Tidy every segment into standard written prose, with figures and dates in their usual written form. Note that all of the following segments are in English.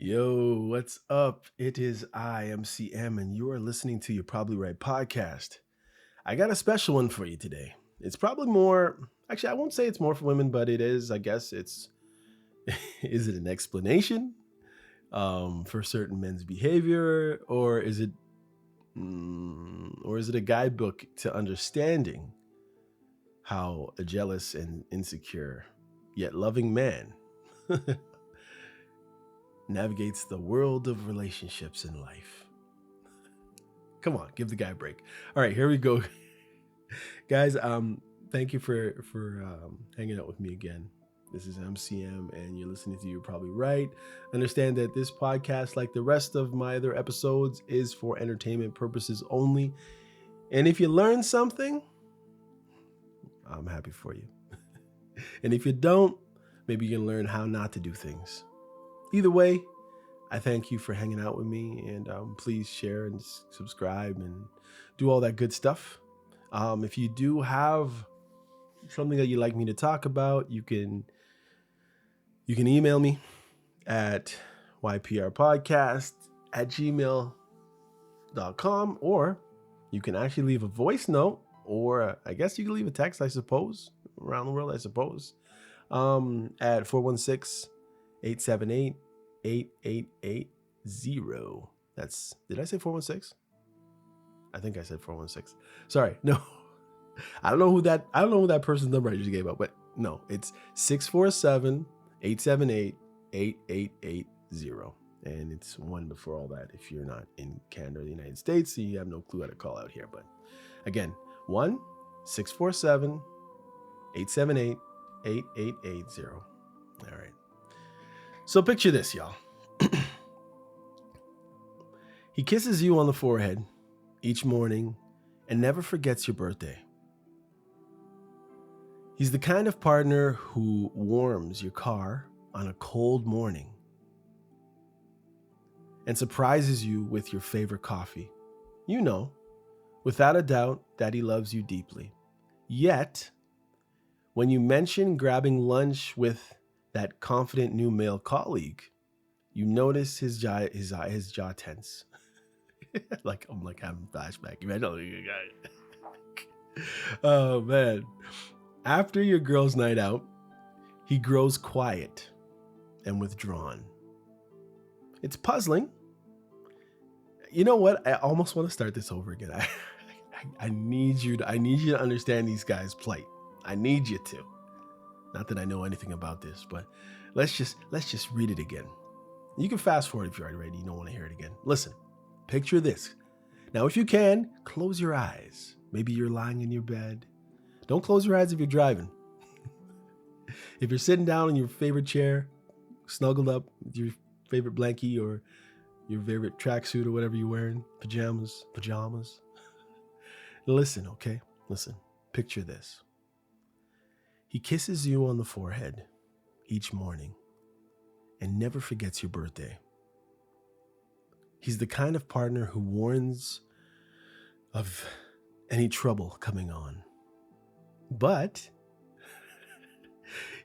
Yo, what's up? It is MCM, and you are listening to You're Probably Right podcast. I got a special one for you today. It's probably I won't say it's more for women, but it is. I guess it's, is it an explanation for certain men's behavior, or is it a guidebook to understanding how a jealous and insecure yet loving man navigates the world of relationships in life? Come on, give the guy a break. All right, here we go. Guys, thank you for hanging out with me again. This is MCM, and you're listening to You're Probably Right. Understand that this podcast, like the rest of my other episodes, is for entertainment purposes only. And if you learn something, I'm happy for you. And if you don't, maybe you can learn how not to do things. Either way, I thank you for hanging out with me, and please share and subscribe and do all that good stuff. If you do have something that you'd like me to talk about, you can email me at yprpodcast@gmail.com, or you can actually leave a voice note, or I guess you can leave a text, I suppose, around the world, I suppose, at 416-878-8880. That's, did I say 416? I think I said 416. Sorry, no. I don't know who that person's number I just gave up, but no, it's 647-878-8880. And it's one before all that if you're not in Canada or the United States, so you have no clue how to call out here. But again, 1-647-878-8880. All right. So picture this, y'all. He kisses you on the forehead each morning and never forgets your birthday. He's the kind of partner who warms your car on a cold morning and surprises you with your favorite coffee. You know, without a doubt, that he loves you deeply. Yet, when you mention grabbing lunch with that confident new male colleague, you notice his jaw tense. I'm having a flashback. Oh man. After your girl's night out, he grows quiet and withdrawn. It's puzzling. You know what? I almost want to start this over again. I need you to understand these guys' plight. I need you to. Not that I know anything about this, but let's just read it again. You can fast forward if you're already ready. You don't want to hear it again. Listen, picture this. Now, if you can, close your eyes. Maybe you're lying in your bed. Don't close your eyes if you're driving. If you're sitting down in your favorite chair, snuggled up with your favorite blankie or your favorite tracksuit or whatever you're wearing, pajamas. Listen, okay? Listen. Picture this. He kisses you on the forehead each morning and never forgets your birthday. He's the kind of partner who warns of any trouble coming on. But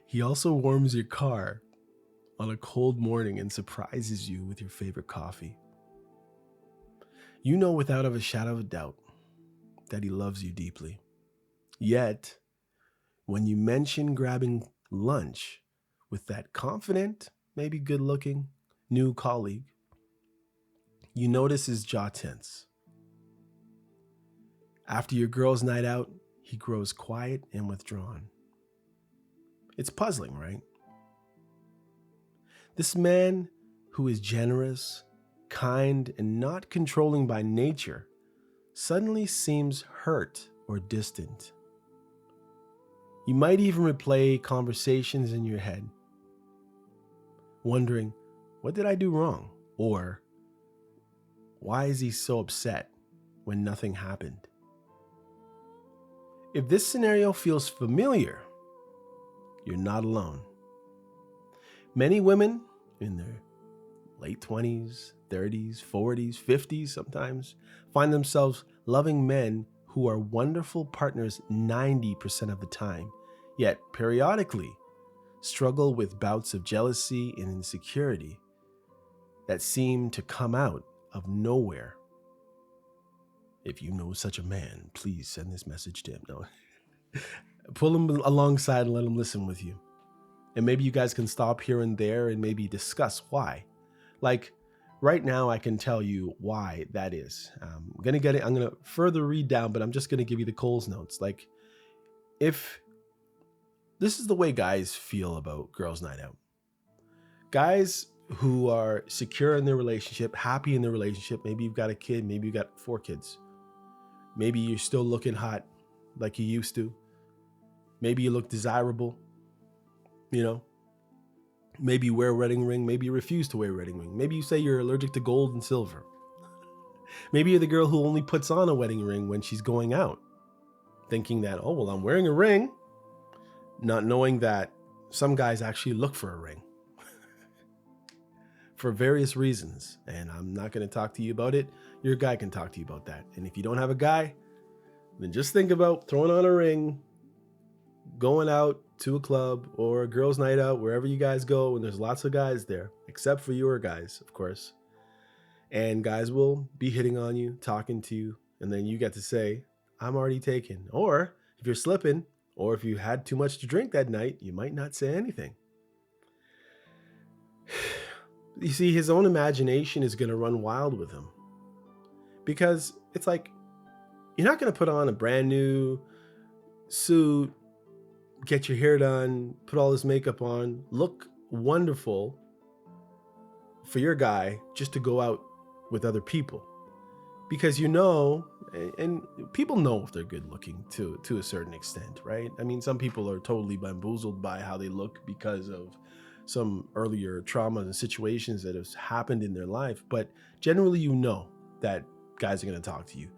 he also warms your car on a cold morning and surprises you with your favorite coffee. You know without a shadow of a doubt that he loves you deeply. Yet, when you mention grabbing lunch with that confident, maybe good-looking new colleague, you notice his jaw tense. After your girl's night out, he grows quiet and withdrawn. It's puzzling, right? This man who is generous, kind, and not controlling by nature suddenly seems hurt or distant. You might even replay conversations in your head, wondering, what did I do wrong? Or, why is he so upset when nothing happened? If this scenario feels familiar, you're not alone. Many women in their late 20s, 30s, 40s, 50s sometimes find themselves loving men who are wonderful partners 90% of the time, yet periodically struggle with bouts of jealousy and insecurity that seem to come out of nowhere. If you know such a man, please send this message to him. No, pull him alongside and let him listen with you. And maybe you guys can stop here and there and maybe discuss why. Like right now, I can tell you why that is. I'm going to further read down, but I'm just going to give you the Coles notes. Like, if this is the way guys feel about girls' night out, guys who are secure in their relationship, happy in their relationship, maybe you've got a kid, maybe you've got 4 kids, maybe you're still looking hot like you used to, maybe you look desirable, you know, maybe you wear a wedding ring, maybe you refuse to wear a wedding ring, maybe you say you're allergic to gold and silver, maybe you're the girl who only puts on a wedding ring when she's going out, thinking that, oh, well, I'm wearing a ring, not knowing that some guys actually look for a ring for various reasons. And I'm not going to talk to you about it. Your guy can talk to you about that. And if you don't have a guy, then just think about throwing on a ring, going out to a club or a girls' night out, wherever you guys go. And there's lots of guys there, except for your guys, of course. And guys will be hitting on you, talking to you. And then you get to say, I'm already taken. Or if you're slipping, or if you had too much to drink that night, you might not say anything. You see, his own imagination is going to run wild with him. Because it's like, you're not going to put on a brand new suit, get your hair done, put all this makeup on, look wonderful for your guy just to go out with other people. Because you know, and people know if they're good looking to a certain extent, right? I mean, some people are totally bamboozled by how they look because of some earlier traumas and situations that have happened in their life. But generally, you know that guys are going to talk to you.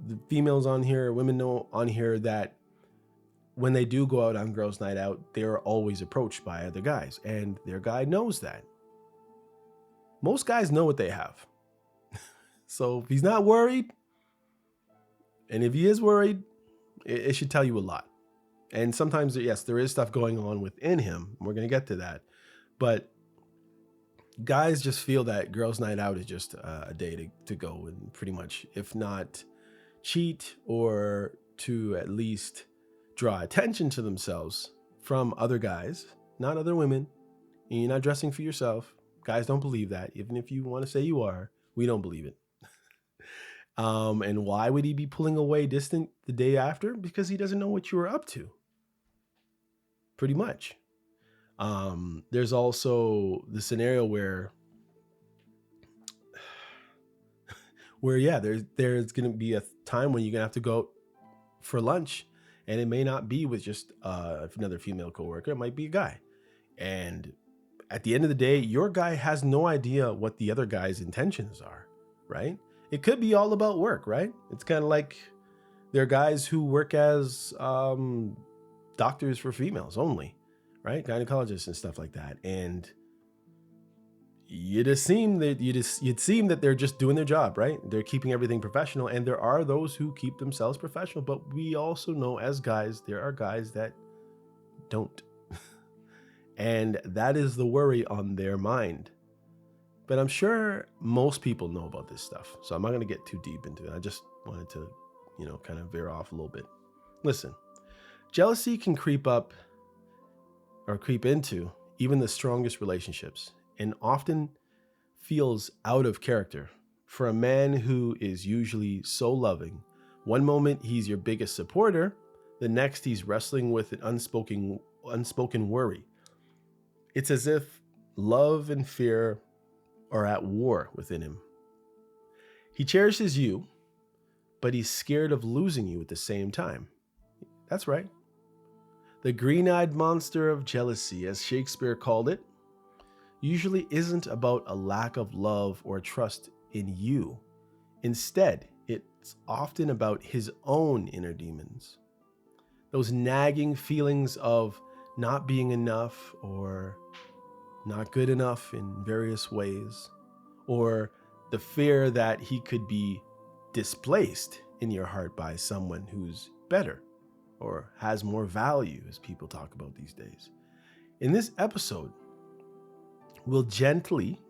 The females on here, women know on here that when they do go out on girls' night out, they're always approached by other guys. And their guy knows that. Most guys know what they have. So if he's not worried, and if he is worried, it should tell you a lot. And sometimes, yes, there is stuff going on within him. We're going to get to that. But guys just feel that girls' night out is just a day to go and pretty much, if not cheat, or to at least draw attention to themselves from other guys, not other women. And you're not dressing for yourself. Guys don't believe that. Even if you want to say you are, we don't believe it. And why would he be pulling away distant the day after? Because he doesn't know what you were up to. Pretty much. There's also the scenario where yeah, there's going to be a time when you're going to have to go for lunch, and it may not be with just another female coworker. It might be a guy. And at the end of the day, your guy has no idea what the other guy's intentions are, right? It could be all about work, right? It's kind of like there are guys who work as doctors for females only, right? Gynecologists and stuff like that. And you'd seem that they're just doing their job, right? They're keeping everything professional. And there are those who keep themselves professional, but we also know as guys, there are guys that don't. And that is the worry on their mind. But I'm sure most people know about this stuff. So I'm not going to get too deep into it. I just wanted to, kind of veer off a little bit. Listen, jealousy can creep up or creep into even the strongest relationships, and often feels out of character for a man who is usually so loving. One moment he's your biggest supporter, the next he's wrestling with an unspoken worry. It's as if love and fear are at war within him. He cherishes you, but he's scared of losing you at the same time. That's right. The green-eyed monster of jealousy, as Shakespeare called it, usually isn't about a lack of love or trust in you. Instead, it's often about his own inner demons. Those nagging feelings of not being enough or not good enough in various ways, or the fear that he could be displaced in your heart by someone who's better or has more value, as people talk about these days. In this episode, we'll gently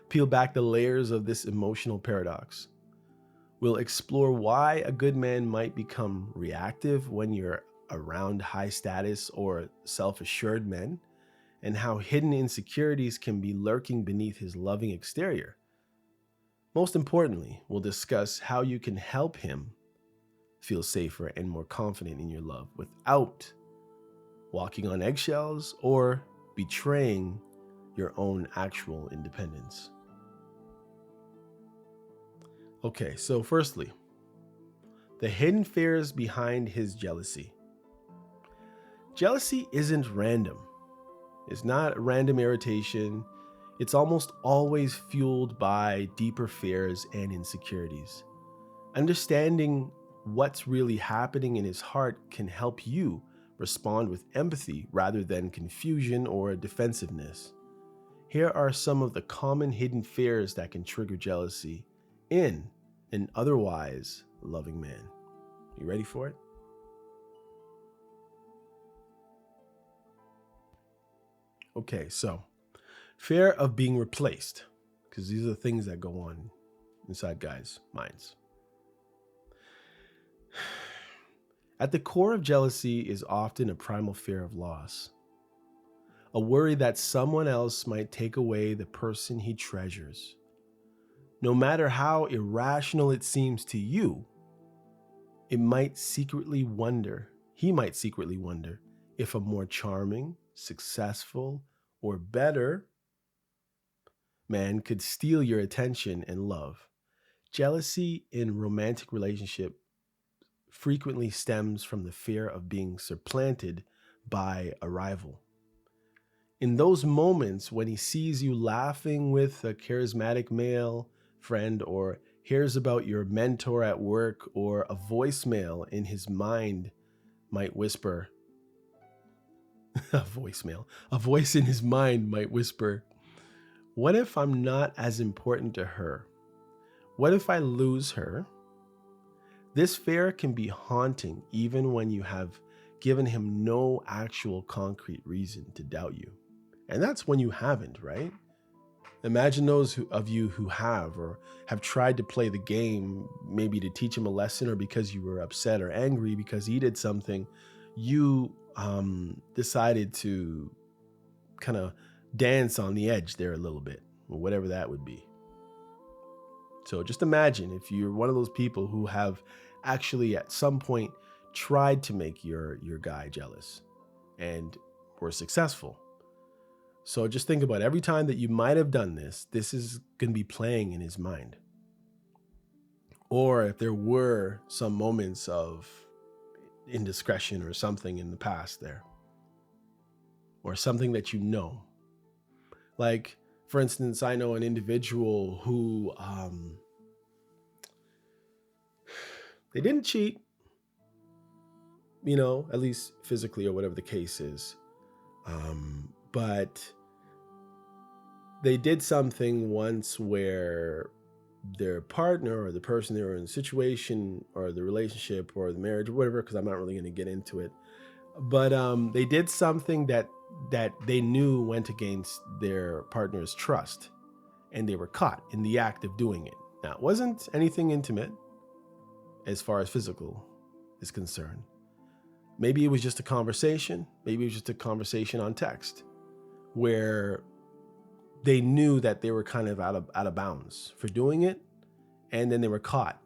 peel back the layers of this emotional paradox. We'll explore why a good man might become reactive when you're around high status or self assured men, and how hidden insecurities can be lurking beneath his loving exterior. Most importantly, we'll discuss how you can help him feel safer and more confident in your love without walking on eggshells or betraying your own actual independence. Okay, so firstly, the hidden fears behind his jealousy. Jealousy isn't random. It's not random irritation. It's almost always fueled by deeper fears and insecurities. Understanding what's really happening in his heart can help you respond with empathy rather than confusion or defensiveness. Here are some of the common hidden fears that can trigger jealousy in an otherwise loving man. You ready for it? Okay, so fear of being replaced, because these are the things that go on inside guys' minds. At the core of jealousy is often a primal fear of loss, a worry that someone else might take away the person he treasures. No matter how irrational it seems to you, he might secretly wonder if a more charming, successful, or better man could steal your attention and love. Jealousy in romantic relationship frequently stems from the fear of being supplanted by a rival. In those moments when he sees you laughing with a charismatic male friend, or hears about your mentor at work, or a voicemail in his mind might whisper, a voice in his mind might whisper, what if I'm not as important to her? What if I lose her? This fear can be haunting even when you have given him no actual concrete reason to doubt you. And that's when you haven't, right? Imagine those of you who have or have tried to play the game, maybe to teach him a lesson or because you were upset or angry because he did something. You decided to kind of dance on the edge there a little bit, or whatever that would be. So just imagine if you're one of those people who have actually at some point tried to make your guy jealous and were successful. So just think about every time that you might have done this is going to be playing in his mind. Or if there were some moments of indiscretion or something in the past there, or something that you know. Like, for instance, I know an individual who they didn't cheat, at least physically or whatever the case is. But they did something once where their partner or the person they were in the situation or the relationship or the marriage or whatever, because I'm not really going to get into it. But they did something that they knew went against their partner's trust, and they were caught in the act of doing it. Now, it wasn't anything intimate as far as physical is concerned. Maybe it was just a conversation. Maybe it was just a conversation on text where they knew that they were kind of out of bounds for doing it, and then they were caught.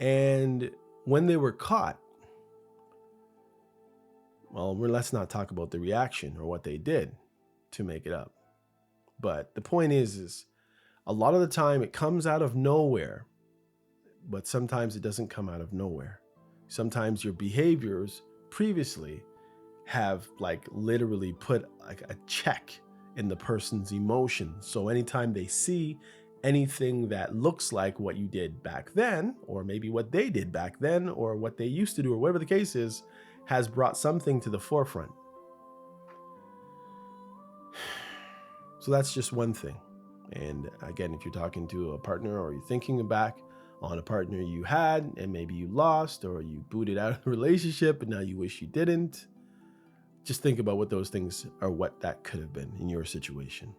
And when they were caught, well, let's not talk about the reaction or what they did to make it up. But the point is a lot of the time it comes out of nowhere, but sometimes it doesn't come out of nowhere. Sometimes your behaviors previously have literally put a check in the person's emotions. So anytime they see anything that looks like what you did back then, or maybe what they did back then, or what they used to do, or whatever the case is, has brought something to the forefront. So that's just one thing. And again, if you're talking to a partner or you're thinking back on a partner you had and maybe you lost or you booted out of the relationship and now you wish you didn't, just think about what those things are, what that could have been in your situation.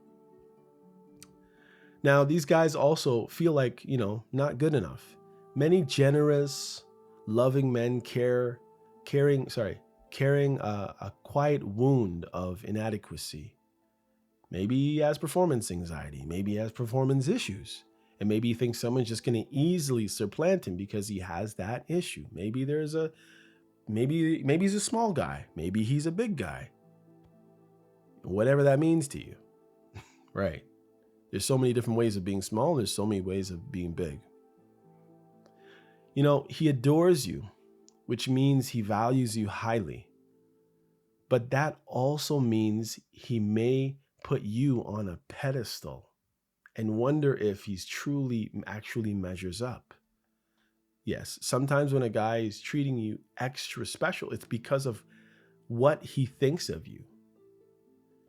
Now, these guys also feel like, not good enough. Many generous, loving men carrying a quiet wound of inadequacy. Maybe he has performance anxiety. Maybe he has performance issues. And maybe he thinks someone's just going to easily supplant him because he has that issue. Maybe he's a small guy. Maybe he's a big guy. Whatever that means to you. Right. There's so many different ways of being small. There's so many ways of being big. He adores you, which means he values you highly. But that also means he may put you on a pedestal and wonder if he's actually measures up. Yes, sometimes when a guy is treating you extra special, it's because of what he thinks of you.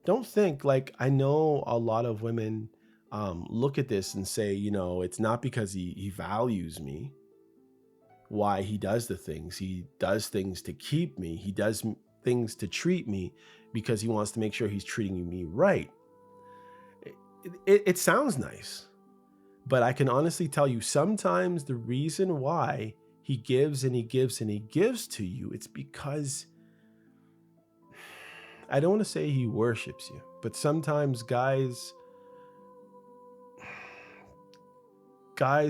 Don't think like, I know a lot of women look at this and say, it's not because he values me why he does the things. He does things to keep me. He does things to treat me because he wants to make sure he's treating me right. It sounds nice, but I can honestly tell you, sometimes the reason why he gives and he gives and he gives to you, it's because, I don't want to say he worships you, but sometimes guys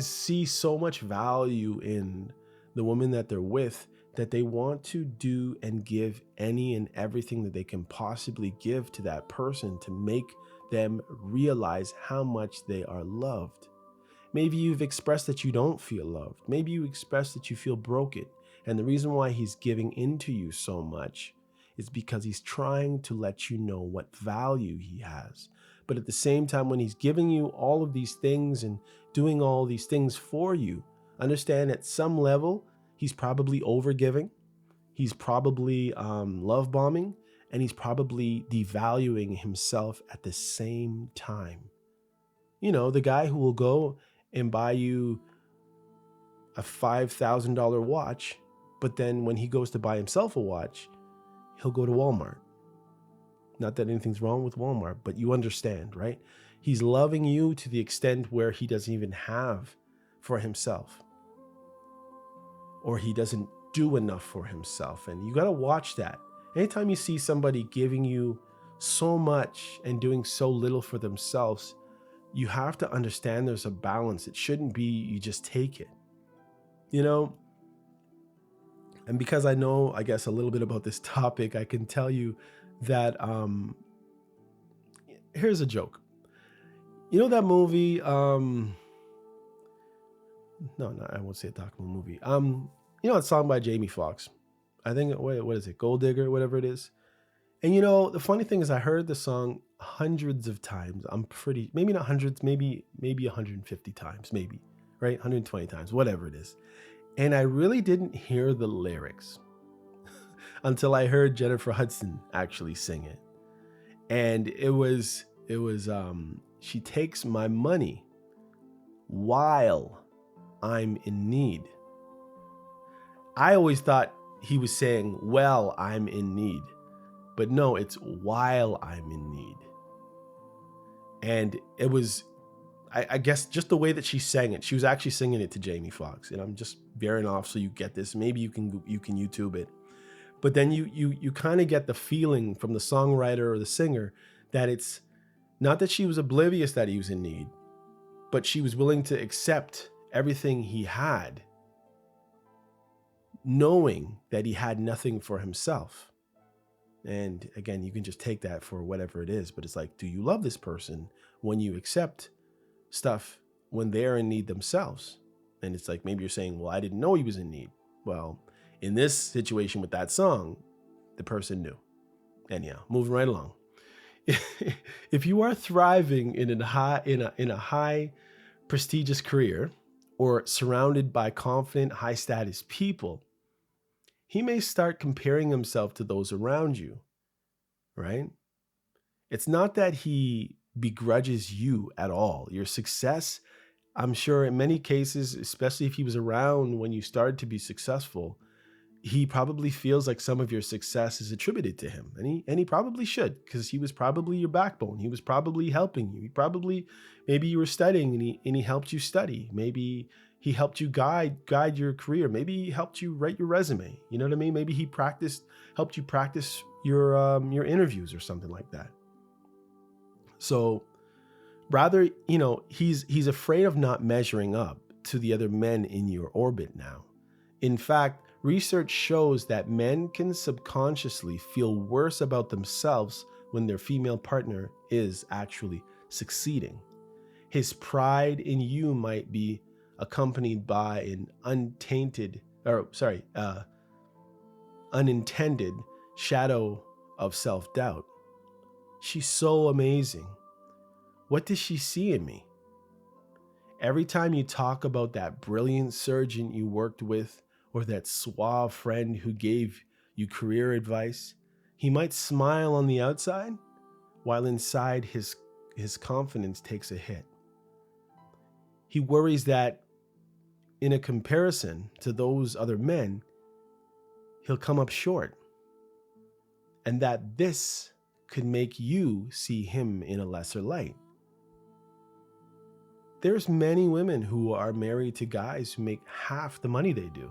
see so much value in the woman that they're with that they want to do and give any and everything that they can possibly give to that person to make them realize how much they are loved. Maybe you've expressed that you don't feel loved. Maybe you expressed that you feel broken. And the reason why he's giving into you so much is because he's trying to let you know what value he has. But at the same time, when he's giving you all of these things and doing all these things for you, understand at some level, he's probably overgiving. He's probably love bombing, and he's probably devaluing himself at the same time. The guy who will go and buy you a $5,000 watch, but then when he goes to buy himself a watch, he'll go to Walmart. Not that anything's wrong with Walmart, but you understand, right? He's loving you to the extent where he doesn't even have for himself, or he doesn't do enough for himself. And you got to watch that. Anytime you see somebody giving you so much and doing so little for themselves, you have to understand there's a balance. It shouldn't be you just take it, And because I know, I guess, a little bit about this topic, I can tell you that here's a joke. That movie, no, I won't say a documentary movie. That song by Jamie Foxx. I think, what is it? Gold Digger, whatever it is. And the funny thing is I heard the song hundreds of times. Maybe not hundreds, maybe 150 times, maybe, right? 120 times, whatever it is. And I really didn't hear the lyrics until I heard Jennifer Hudson actually sing it. And it was she takes my money while I'm in need. I always thought he was saying, well, I'm in need. But no, it's while I'm in need. And it was, I guess, just the way that she sang it. She was actually singing it to Jamie Foxx. And I'm just veering off so you get this. Maybe you can YouTube it. But then you kind of get the feeling from the songwriter or the singer that it's not that she was oblivious that he was in need, but she was willing to accept everything he had, knowing that he had nothing for himself. And again, you can just take that for whatever it is, but it's like, do you love this person when you accept stuff when they're in need themselves? And it's like, maybe you're saying, well, I didn't know he was in need. Well, in this situation with that song, the person knew. Anyhow, moving right along. If you are thriving in a high prestigious career or surrounded by confident, high status people, he may start comparing himself to those around you, right? It's not that he begrudges you at all. Your success, I'm sure in many cases, especially if he was around when you started to be successful, He probably feels like some of your success is attributed to him, and he probably should, because he was probably your backbone. He was probably helping you. He probably, maybe you were studying and he helped you study. Maybe he helped you guide your career. Maybe he helped you write your resume. You know what I mean? Maybe he helped you practice your interviews or something like that. So rather, he's afraid of not measuring up to the other men in your orbit now. In fact, research shows that men can subconsciously feel worse about themselves when their female partner is actually succeeding. His pride in you might be accompanied by an unintended shadow of self-doubt. She's so amazing. What does she see in me? Every time you talk about that brilliant surgeon you worked with, or that suave friend who gave you career advice, he might smile on the outside, while inside his confidence takes a hit. He worries that in a comparison to those other men, he'll come up short, and that this could make you see him in a lesser light. There's many women who are married to guys who make half the money they do,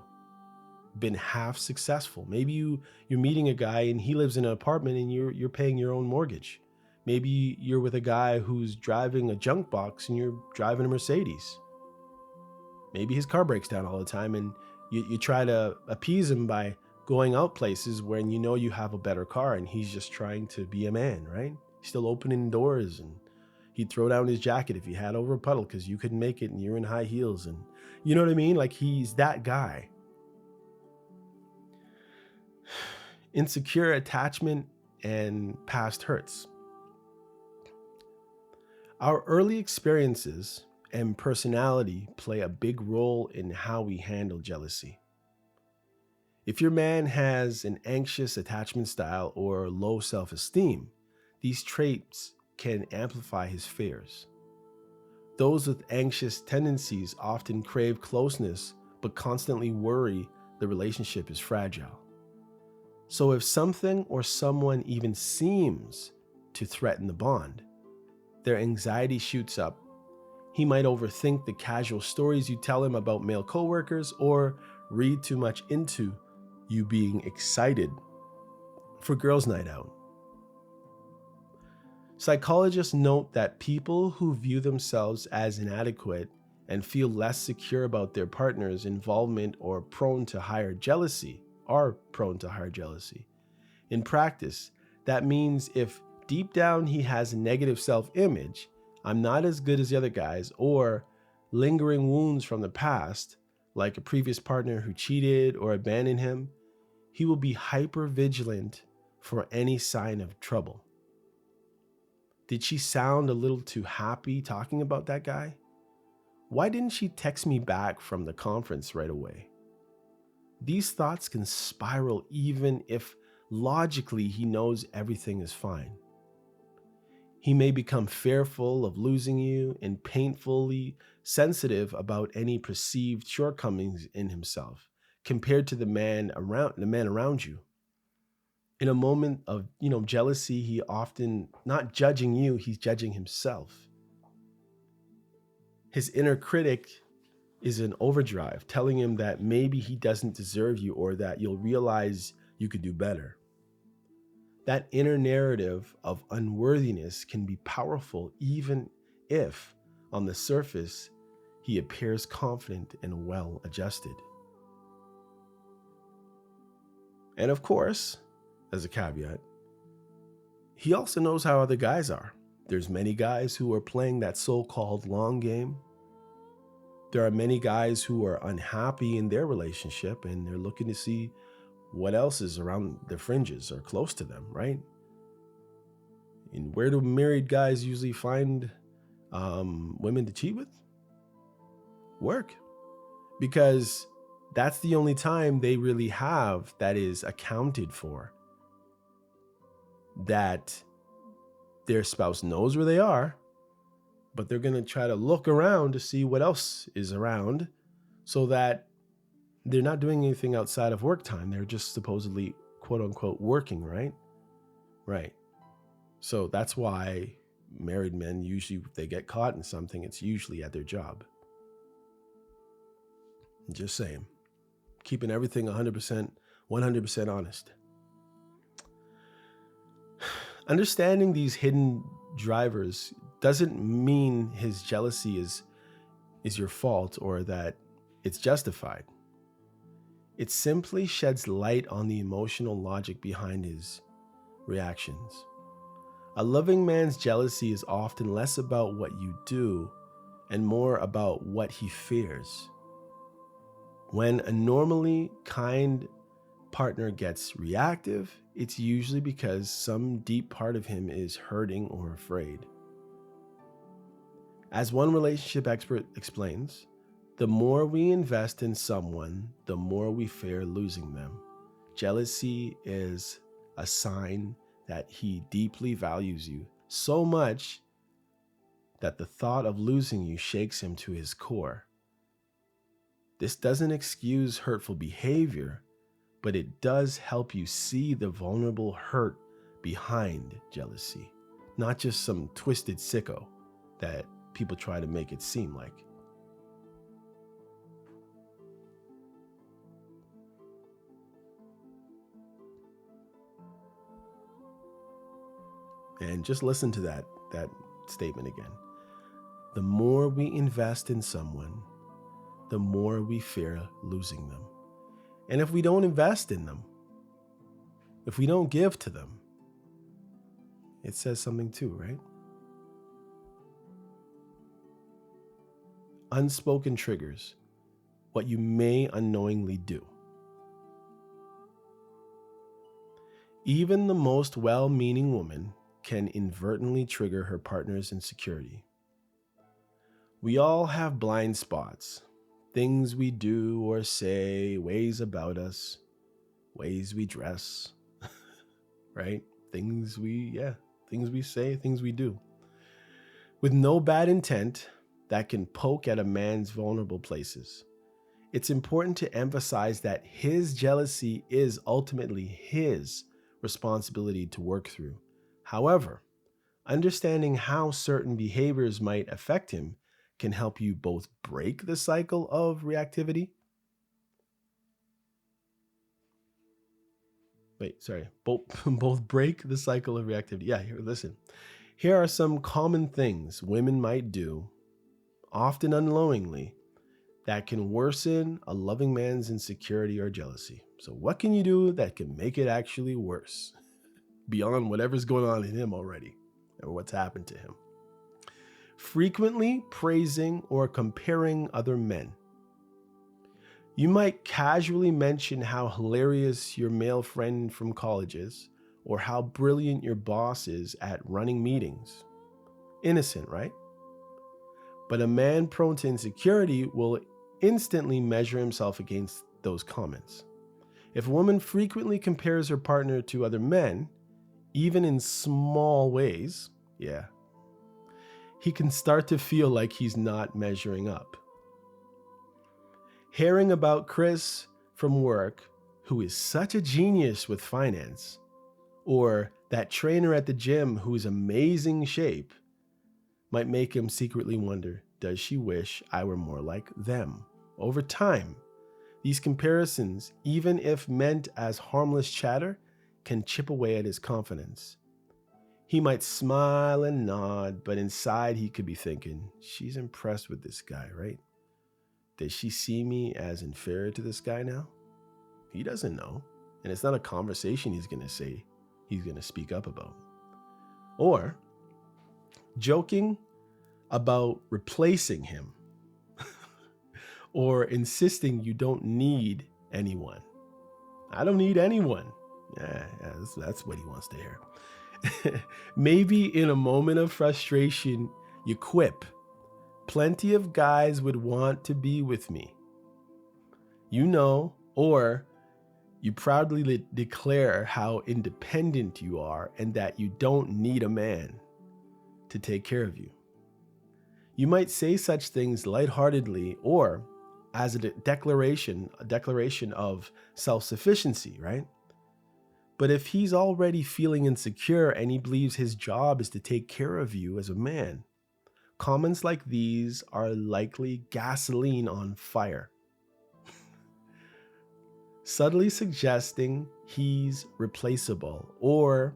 been half successful. Maybe you're meeting a guy and he lives in an apartment and you're paying your own mortgage. Maybe you're with a guy who's driving a junk box and you're driving a Mercedes. Maybe his car breaks down all the time and you try to appease him by going out places when you know you have a better car, and he's just trying to be a man, right? He's still opening doors, and he'd throw down his jacket if he had over a puddle because you couldn't make it and you're in high heels, and you know what I mean? Like, he's that guy. Insecure attachment and past hurts. Our early experiences and personality play a big role in how we handle jealousy. If your man has an anxious attachment style or low self-esteem, these traits can amplify his fears. Those with anxious tendencies often crave closeness but constantly worry the relationship is fragile. So if something or someone even seems to threaten the bond, their anxiety shoots up. He might overthink the casual stories you tell him about male coworkers, or read too much into you being excited for girls' night out. Psychologists note that people who view themselves as inadequate and feel less secure about their partner's involvement are prone to higher jealousy. In practice, that means if deep down he has a negative self-image, I'm not as good as the other guys, or lingering wounds from the past, like a previous partner who cheated or abandoned him, he will be hyper vigilant for any sign of trouble. Did she sound a little too happy talking about that guy? Why didn't she text me back from the conference right away? These thoughts can spiral even if logically he knows everything is fine. He may become fearful of losing you and painfully sensitive about any perceived shortcomings in himself compared to the man around you. In a moment of, jealousy, he often not judging you, he's judging himself. His inner critic is in overdrive, telling him that maybe he doesn't deserve you, or that you'll realize you could do better. That inner narrative of unworthiness can be powerful, even if on the surface he appears confident and well adjusted. And of course, as a caveat, he also knows how other guys are. There's many guys who are playing that so-called long game. There are many guys who are unhappy in their relationship and they're looking to see what else is around the fringes or close to them, right? And where do married guys usually find women to cheat with? Work. Because that's the only time they really have that is accounted for. That their spouse knows where they are, but they're going to try to look around to see what else is around so that they're not doing anything outside of work time. They're just supposedly, quote unquote, working, right? Right. So that's why married men usually, if they get caught in something, it's usually at their job. Just saying. Keeping everything 100% honest. Understanding these hidden drivers doesn't mean his jealousy is your fault or that it's justified. It simply sheds light on the emotional logic behind his reactions. A loving man's jealousy is often less about what you do and more about what he fears. When a normally kind partner gets reactive, it's usually because some deep part of him is hurting or afraid. As one relationship expert explains, the more we invest in someone, the more we fear losing them. Jealousy is a sign that he deeply values you so much that the thought of losing you shakes him to his core. This doesn't excuse hurtful behavior, but it does help you see the vulnerable hurt behind jealousy, not just some twisted sicko that people try to make it seem like. And just listen to that statement again. The more we invest in someone, the more we fear losing them. And if we don't invest in them, if we don't give to them, it says something too, right? Unspoken triggers, what you may unknowingly do. Even the most well-meaning woman can inadvertently trigger her partner's insecurity. We all have blind spots, things we do or say, ways about us, ways we dress, right? Things we say, things we do. With no bad intent that can poke at a man's vulnerable places. It's important to emphasize that his jealousy is ultimately his responsibility to work through. However, understanding how certain behaviors might affect him can help you both break the cycle of reactivity. Both break the cycle of reactivity. Yeah, listen. Here are some common things women might do, often unknowingly, that can worsen a loving man's insecurity or jealousy. So what can you do that can make it actually worse beyond whatever's going on in him already or what's happened to him? Frequently praising or comparing other men. You might casually mention how hilarious your male friend from college is, or how brilliant your boss is at running meetings. Innocent, right? But a man prone to insecurity will instantly measure himself against those comments. If a woman frequently compares her partner to other men, even in small ways, he can start to feel like he's not measuring up. Hearing about Chris from work, who is such a genius with finance, or that trainer at the gym who's amazing shape, might make him secretly wonder, does she wish I were more like them? Over time, these comparisons, even if meant as harmless chatter, can chip away at his confidence. He might smile and nod, but inside he could be thinking, she's impressed with this guy, right? Does she see me as inferior to this guy now? He doesn't know. And it's not a conversation he's going to speak up about. Or joking about replacing him or insisting you don't need anyone. I don't need anyone. That's what he wants to hear. Maybe in a moment of frustration, you quip, plenty of guys would want to be with me. Or you proudly declare how independent you are and that you don't need a man to take care of you. You might say such things lightheartedly or as a declaration of self-sufficiency, right? But if he's already feeling insecure and he believes his job is to take care of you as a man, comments like these are likely gasoline on fire, subtly suggesting he's replaceable or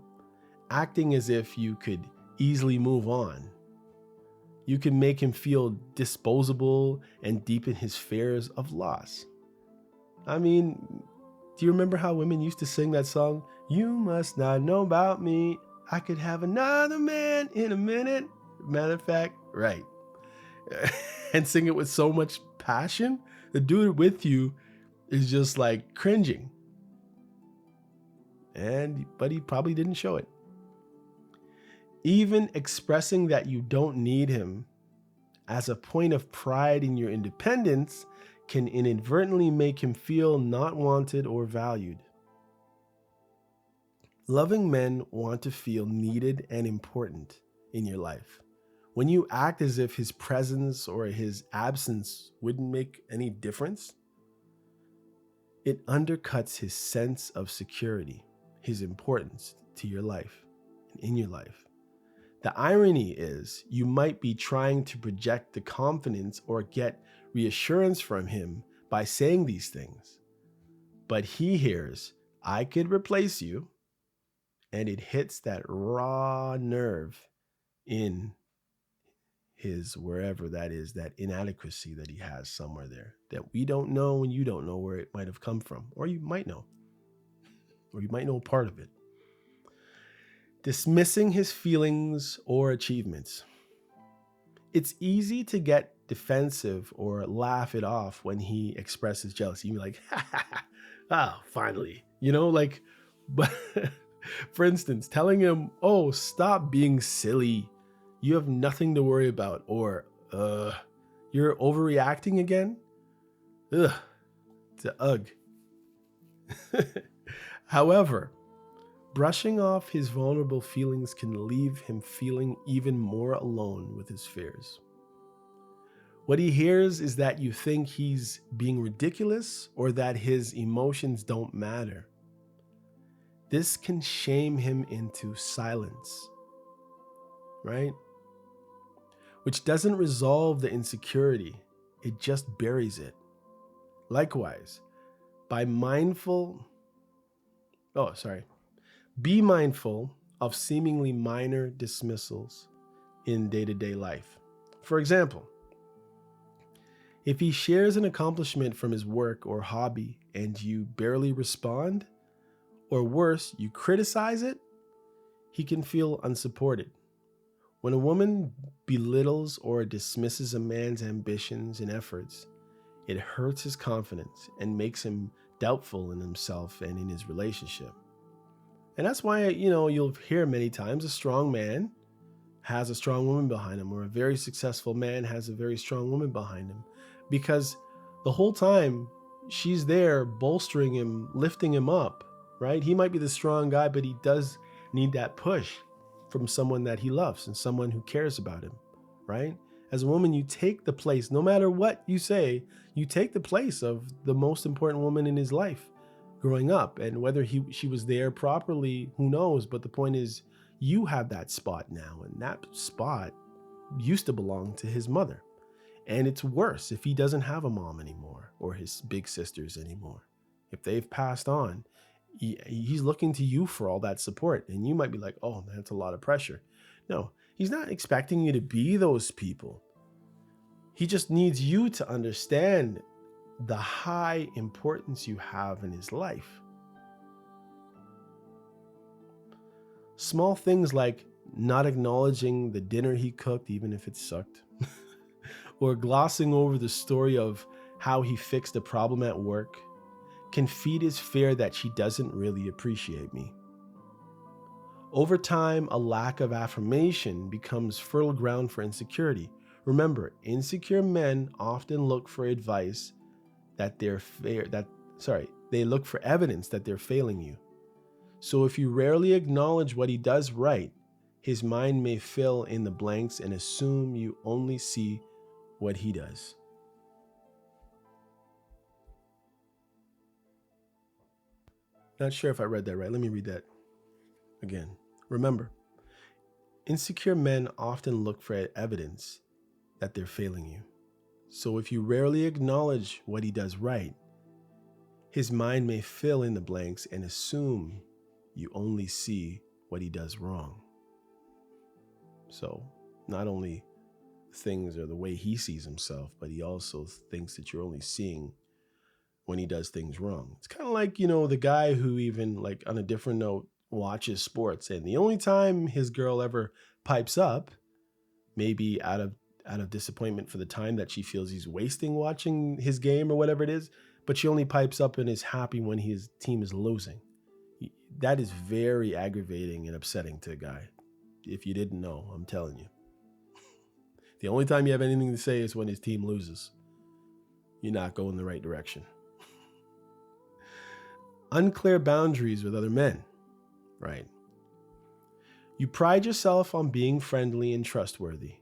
acting as if you could easily move on. You can make him feel disposable and deepen his fears of loss. I mean, do you remember how women used to sing that song? You must not know about me. I could have another man in a minute. Matter of fact, right. And sing it with so much passion. The dude with you is just like cringing. But he probably didn't show it. Even expressing that you don't need him as a point of pride in your independence can inadvertently make him feel not wanted or valued. Loving men want to feel needed and important in your life. When you act as if his presence or his absence wouldn't make any difference, it undercuts his sense of security, his importance to your life and in your life. The irony is you might be trying to project the confidence or get reassurance from him by saying these things. But he hears, I could replace you, and it hits that raw nerve in his wherever that is, that inadequacy that he has somewhere there that we don't know and you don't know where it might have come from, or you might know part of it. Dismissing his feelings or achievements. It's easy to get defensive or laugh it off when he expresses jealousy. You're like, oh, finally, but for instance, telling him, oh, stop being silly. You have nothing to worry about. Or, you're overreacting again. Ugh, it's a ugh. However, brushing off his vulnerable feelings can leave him feeling even more alone with his fears. What he hears is that you think he's being ridiculous or that his emotions don't matter. This can shame him into silence, right? Which doesn't resolve the insecurity, it just buries it. Likewise, be mindful of seemingly minor dismissals in day-to-day life. For example, if he shares an accomplishment from his work or hobby and you barely respond, or worse, you criticize it, he can feel unsupported. When a woman belittles or dismisses a man's ambitions and efforts, it hurts his confidence and makes him doubtful in himself and in his relationship. And that's why, you'll hear many times a strong man has a strong woman behind him, or a very successful man has a very strong woman behind him, because the whole time she's there bolstering him, lifting him up, right? He might be the strong guy, but he does need that push from someone that he loves and someone who cares about him, right? As a woman, you take the place, no matter what you say, you take the place of the most important woman in his life growing up. And whether she was there properly, who knows? But the point is, you have that spot now, and that spot used to belong to his mother. And it's worse if he doesn't have a mom anymore, or his big sisters anymore. If they've passed on, he's looking to you for all that support. And you might be like, oh, that's a lot of pressure. No, he's not expecting you to be those people. He just needs you to understand the high importance you have in his life. Small things like not acknowledging the dinner he cooked, even if it sucked, or glossing over the story of how he fixed a problem at work, can feed his fear that she doesn't really appreciate me. Over time, a lack of affirmation becomes fertile ground for insecurity. Remember, insecure men often look for advice they look for evidence that they're failing you. So if you rarely acknowledge what he does right, his mind may fill in the blanks and assume you only see what he does. Not sure if I read that right. Let me read that again. Remember, insecure men often look for evidence that they're failing you. So if you rarely acknowledge what he does right, his mind may fill in the blanks and assume you only see what he does wrong. So not only things are the way he sees himself, but he also thinks that you're only seeing when he does things wrong. It's kind of like, the guy who, even like on a different note, watches sports, and the only time his girl ever pipes up, maybe out of disappointment for the time that she feels he's wasting watching his game or whatever it is, but she only pipes up and is happy when his team is losing. That is very aggravating and upsetting to a guy. If you didn't know, I'm telling you. The only time you have anything to say is when his team loses. You're not going the right direction. Unclear boundaries with other men, right? You pride yourself on being friendly and trustworthy.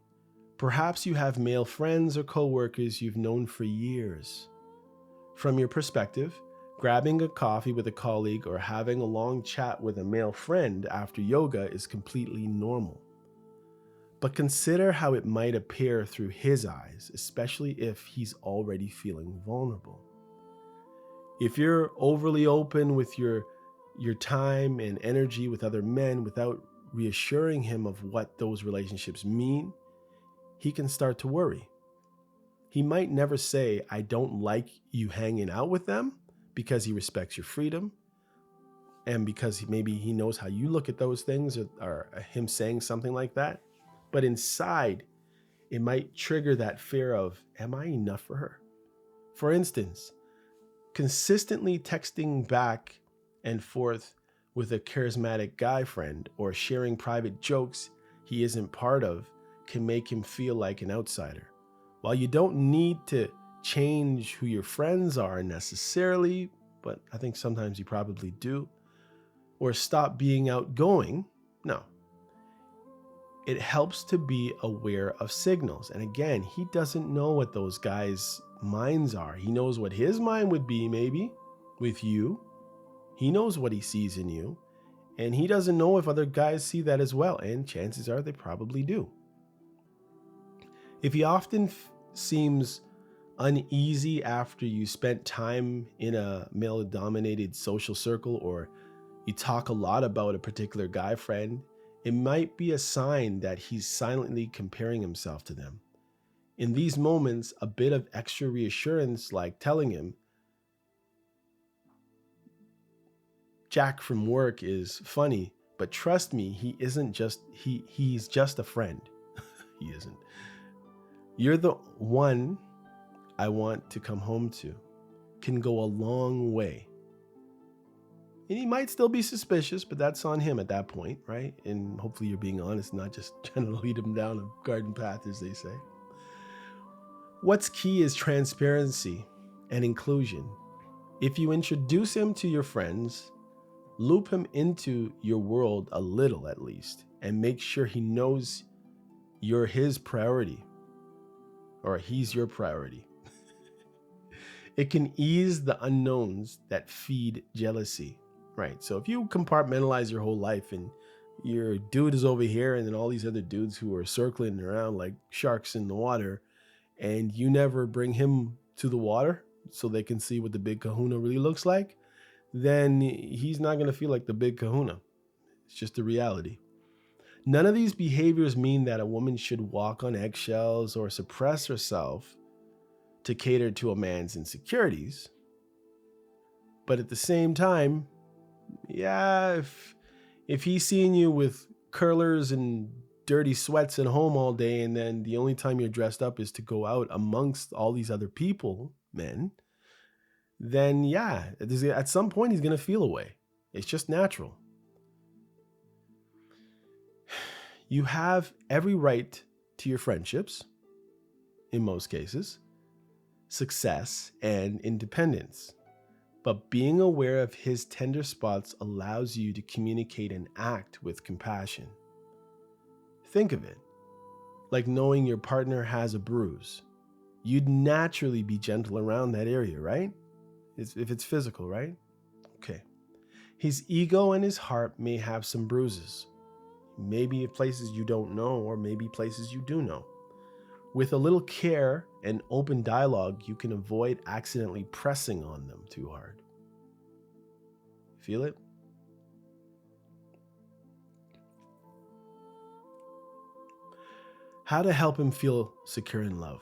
Perhaps you have male friends or coworkers you've known for years. From your perspective, grabbing a coffee with a colleague or having a long chat with a male friend after yoga is completely normal. But consider how it might appear through his eyes, especially if he's already feeling vulnerable. If you're overly open with your time and energy with other men without reassuring him of what those relationships mean, he can start to worry. He might never say, "I don't like you hanging out with them," because he respects your freedom and because maybe he knows how you look at those things, or him saying something like that. But inside, it might trigger that fear of, am I enough for her? For instance, consistently texting back and forth with a charismatic guy friend or sharing private jokes he isn't part of can make him feel like an outsider. While you don't need to change who your friends are necessarily, but I think sometimes you probably do, or stop being outgoing, no. It helps to be aware of signals. And again, he doesn't know what those guys' minds are. He knows what his mind would be, maybe, with you. He knows what he sees in you. And he doesn't know if other guys see that as well. And chances are they probably do. If he often seems uneasy after you spent time in a male-dominated social circle, or you talk a lot about a particular guy friend, it might be a sign that he's silently comparing himself to them. In these moments, a bit of extra reassurance, like telling him, "Jack from work is funny, but trust me, he's just a friend." He isn't. "You're the one I want to come home to," can go a long way. And he might still be suspicious, but that's on him at that point, right? And hopefully you're being honest, not just trying to lead him down a garden path, as they say. What's key is transparency and inclusion. If you introduce him to your friends, loop him into your world a little at least, and make sure he knows you're his priority, or he's your priority. It can ease the unknowns that feed jealousy. Right. So if you compartmentalize your whole life and your dude is over here and then all these other dudes who are circling around like sharks in the water, and you never bring him to the water so they can see what the big kahuna really looks like, then he's not going to feel like the big kahuna. It's just the reality. None of these behaviors mean that a woman should walk on eggshells or suppress herself to cater to a man's insecurities. But at the same time, yeah, if he's seeing you with curlers and dirty sweats at home all day, and then the only time you're dressed up is to go out amongst all these other people, men, then yeah, at some point he's going to feel a way. It's just natural. You have every right to your friendships, in most cases, success, and independence. But being aware of his tender spots allows you to communicate and act with compassion. Think of it like knowing your partner has a bruise. You'd naturally be gentle around that area, right? If it's physical, right? Okay. His ego and his heart may have some bruises, maybe places you don't know, or maybe places you do know. With a little care and open dialogue, you can avoid accidentally pressing on them too hard. Feel it? How to help him feel secure in love.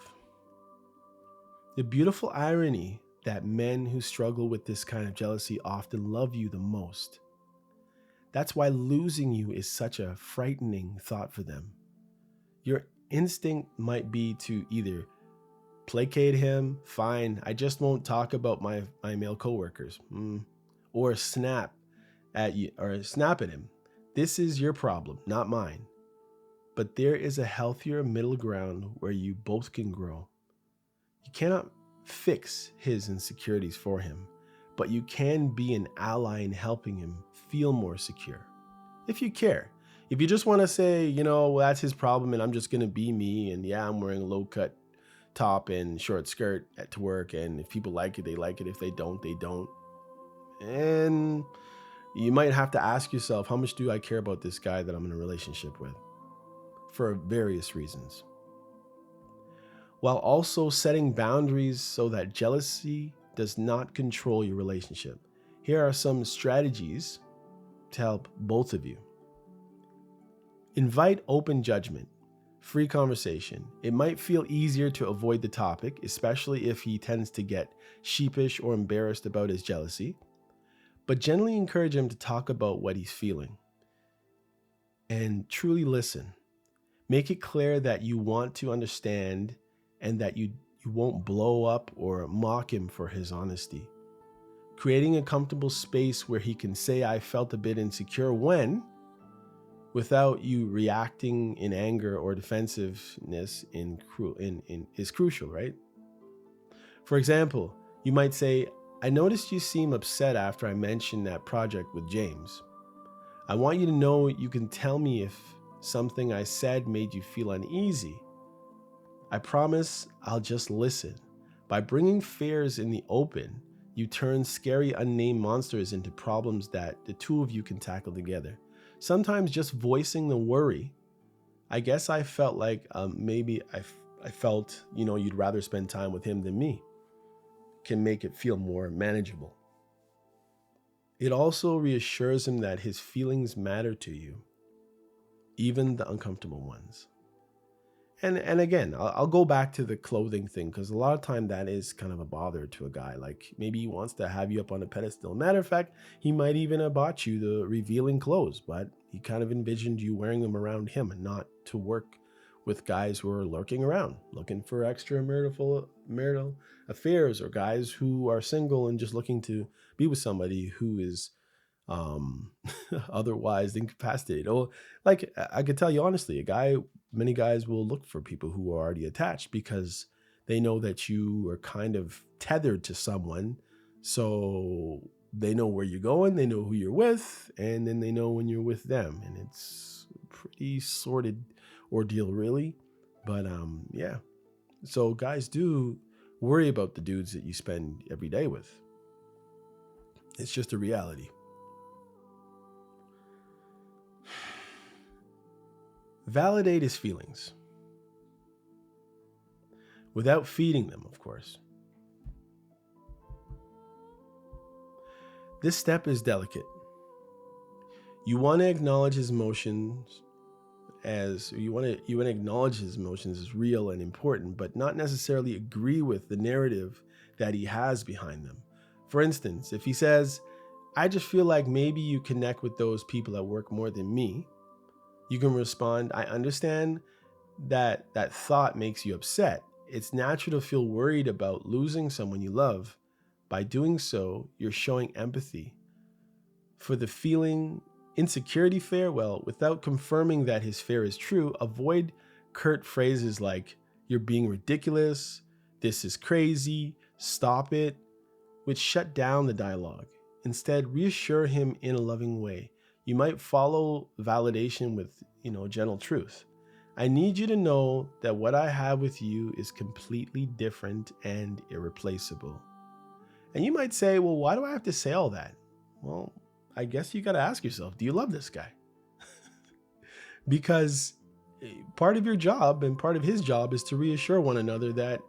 The beautiful irony that men who struggle with this kind of jealousy often love you the most. That's why losing you is such a frightening thought for them. Your instinct might be to either placate him, fine, I just won't talk about my male coworkers, or snap at him. This is your problem, not mine. But there is a healthier middle ground where you both can grow. You cannot fix his insecurities for him, but you can be an ally in helping him feel more secure. If you care. If you just want to say, well, that's his problem and I'm just going to be me, and yeah, I'm wearing a low cut top and short skirt to work, and if people like it, they like it. If they don't, they don't. And you might have to ask yourself, how much do I care about this guy that I'm in a relationship with? For various reasons. While also setting boundaries so that jealousy does not control your relationship. Here are some strategies to help both of you. Invite open judgment, free conversation. It might feel easier to avoid the topic, especially if he tends to get sheepish or embarrassed about his jealousy, but gently encourage him to talk about what he's feeling. And truly listen. Make it clear that you want to understand and that you won't blow up or mock him for his honesty. Creating a comfortable space where he can say, I felt a bit insecure when, without you reacting in anger or defensiveness is crucial, right? For example, you might say, I noticed you seem upset after I mentioned that project with James. I want you to know you can tell me if something I said made you feel uneasy. I promise I'll just listen. By bringing fears in the open, you turn scary unnamed monsters into problems that the two of you can tackle together. Sometimes just voicing the worry, I guess I felt like maybe I felt, you'd rather spend time with him than me, can make it feel more manageable. It also reassures him that his feelings matter to you, even the uncomfortable ones. And again, I'll go back to the clothing thing, because a lot of time that is kind of a bother to a guy. Like maybe he wants to have you up on a pedestal. Matter of fact, he might even have bought you the revealing clothes, but he kind of envisioned you wearing them around him and not to work with guys who are lurking around, looking for extramarital affairs, or guys who are single and just looking to be with somebody who is otherwise incapacitated. Or like I could tell you honestly, many guys will look for people who are already attached because they know that you are kind of tethered to someone. So they know where you're going, they know who you're with, and then they know when you're with them. And it's a pretty sordid ordeal, really. But yeah. So guys do worry about the dudes that you spend every day with. It's just a reality. Validate his feelings. Without feeding them, of course. This step is delicate. You want to acknowledge his emotions as real and important, but not necessarily agree with the narrative that he has behind them. For instance, if he says, I just feel like maybe you connect with those people at work more than me, you can respond, I understand that thought makes you upset. It's natural to feel worried about losing someone you love. By doing so, you're showing empathy. For the feeling insecurity fear, well, without confirming that his fear is true, avoid curt phrases like, you're being ridiculous, this is crazy, stop it, which shut down the dialogue. Instead, reassure him in a loving way. You might follow validation with, gentle truth. I need you to know that what I have with you is completely different and irreplaceable. And you might say, well, why do I have to say all that? Well, I guess you got to ask yourself, do you love this guy? Because part of your job and part of his job is to reassure one another that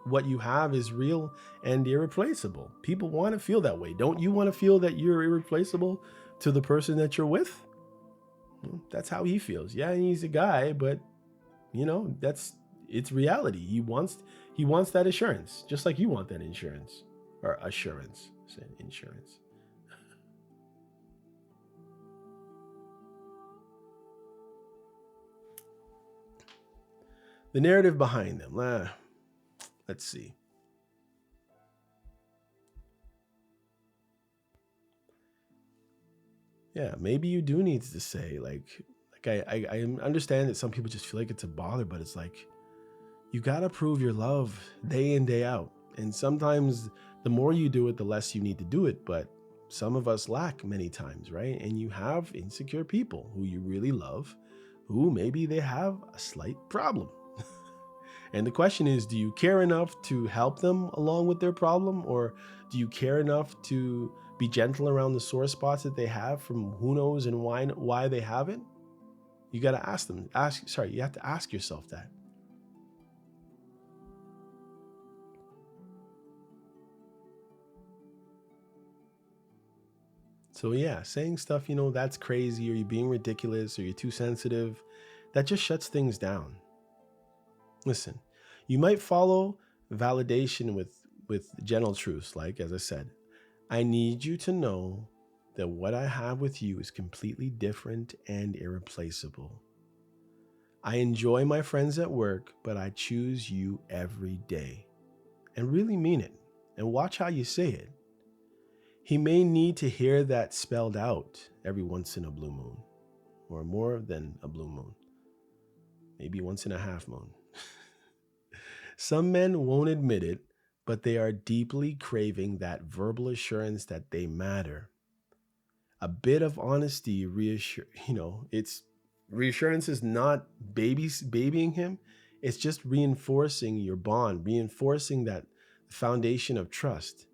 what you have is real and irreplaceable. People want to feel that way. Don't you want to feel that you're irreplaceable to the person that you're with? Well, that's how he feels. Yeah, he's a guy, but that's it's reality. He wants that assurance, just like you want that insurance or assurance. Insurance. The narrative behind them. Let's see. Yeah, maybe you do need to say I understand that some people just feel like it's a bother, but it's like you gotta prove your love day in, day out. And sometimes the more you do it, the less you need to do it. But some of us lack many times, right? And you have insecure people who you really love, who maybe they have a slight problem. And the question is, do you care enough to help them along with their problem? Or do you care enough to be gentle around the sore spots that they have from who knows and why they have it? You got to ask them. You have to ask yourself that. So yeah, saying stuff, that's crazy, or you're being ridiculous, or you're too sensitive, that just shuts things down. Listen, you might follow validation with gentle truths, like as I said, I need you to know that what I have with you is completely different and irreplaceable. I enjoy my friends at work, but I choose you every day. And really mean it. And watch how you say it. He may need to hear that spelled out every once in a blue moon, or more than a blue moon, maybe once in a half moon. Some men won't admit it, but they are deeply craving that verbal assurance that they matter. A bit of honesty it's reassurance is not babying him. It's just reinforcing your bond, reinforcing that foundation of trust.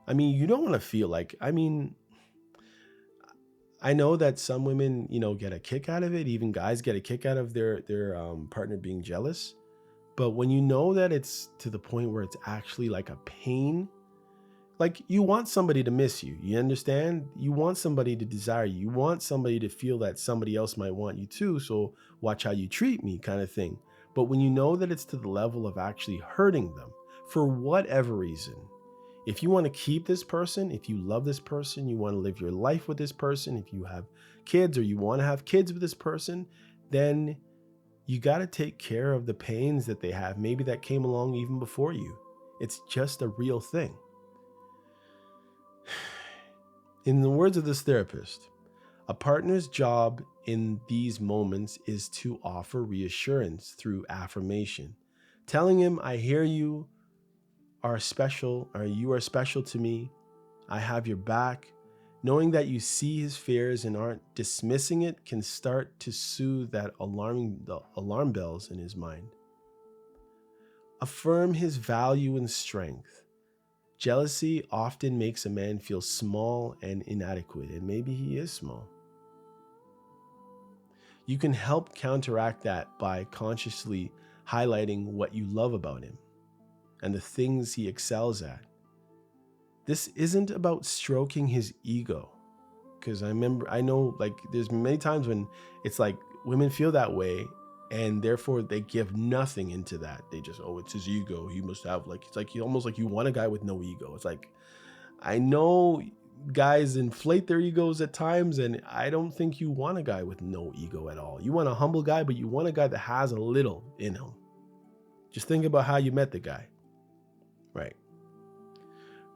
I mean, you don't want to feel like, I know that some women, get a kick out of it. Even guys get a kick out of their partner being jealous. But when you know that it's to the point where it's actually like a pain, like you want somebody to miss you. You understand? You want somebody to desire you. You want somebody to feel that somebody else might want you too. So watch how you treat me, kind of thing. But when you know that it's to the level of actually hurting them for whatever reason, if you want to keep this person, if you love this person, you want to live your life with this person, if you have kids or you want to have kids with this person, then you got to take care of the pains that they have, maybe that came along even before you. It's just a real thing. In the words of this therapist, a partner's job in these moments is to offer reassurance through affirmation, telling him, I hear you are special, or you are special to me. I have your back. Knowing that you see his fears and aren't dismissing it can start to soothe the alarm bells in his mind. Affirm his value and strength. Jealousy often makes a man feel small and inadequate, and maybe he is small. You can help counteract that by consciously highlighting what you love about him and the things he excels at. This isn't about stroking his ego, because I know like there's many times when it's like women feel that way and therefore they give nothing into that. They just, oh, it's his ego. He must have it's like almost like you want a guy with no ego. It's like, I know guys inflate their egos at times, and I don't think you want a guy with no ego at all. You want a humble guy, but you want a guy that has a little in him. Just think about how you met the guy, right?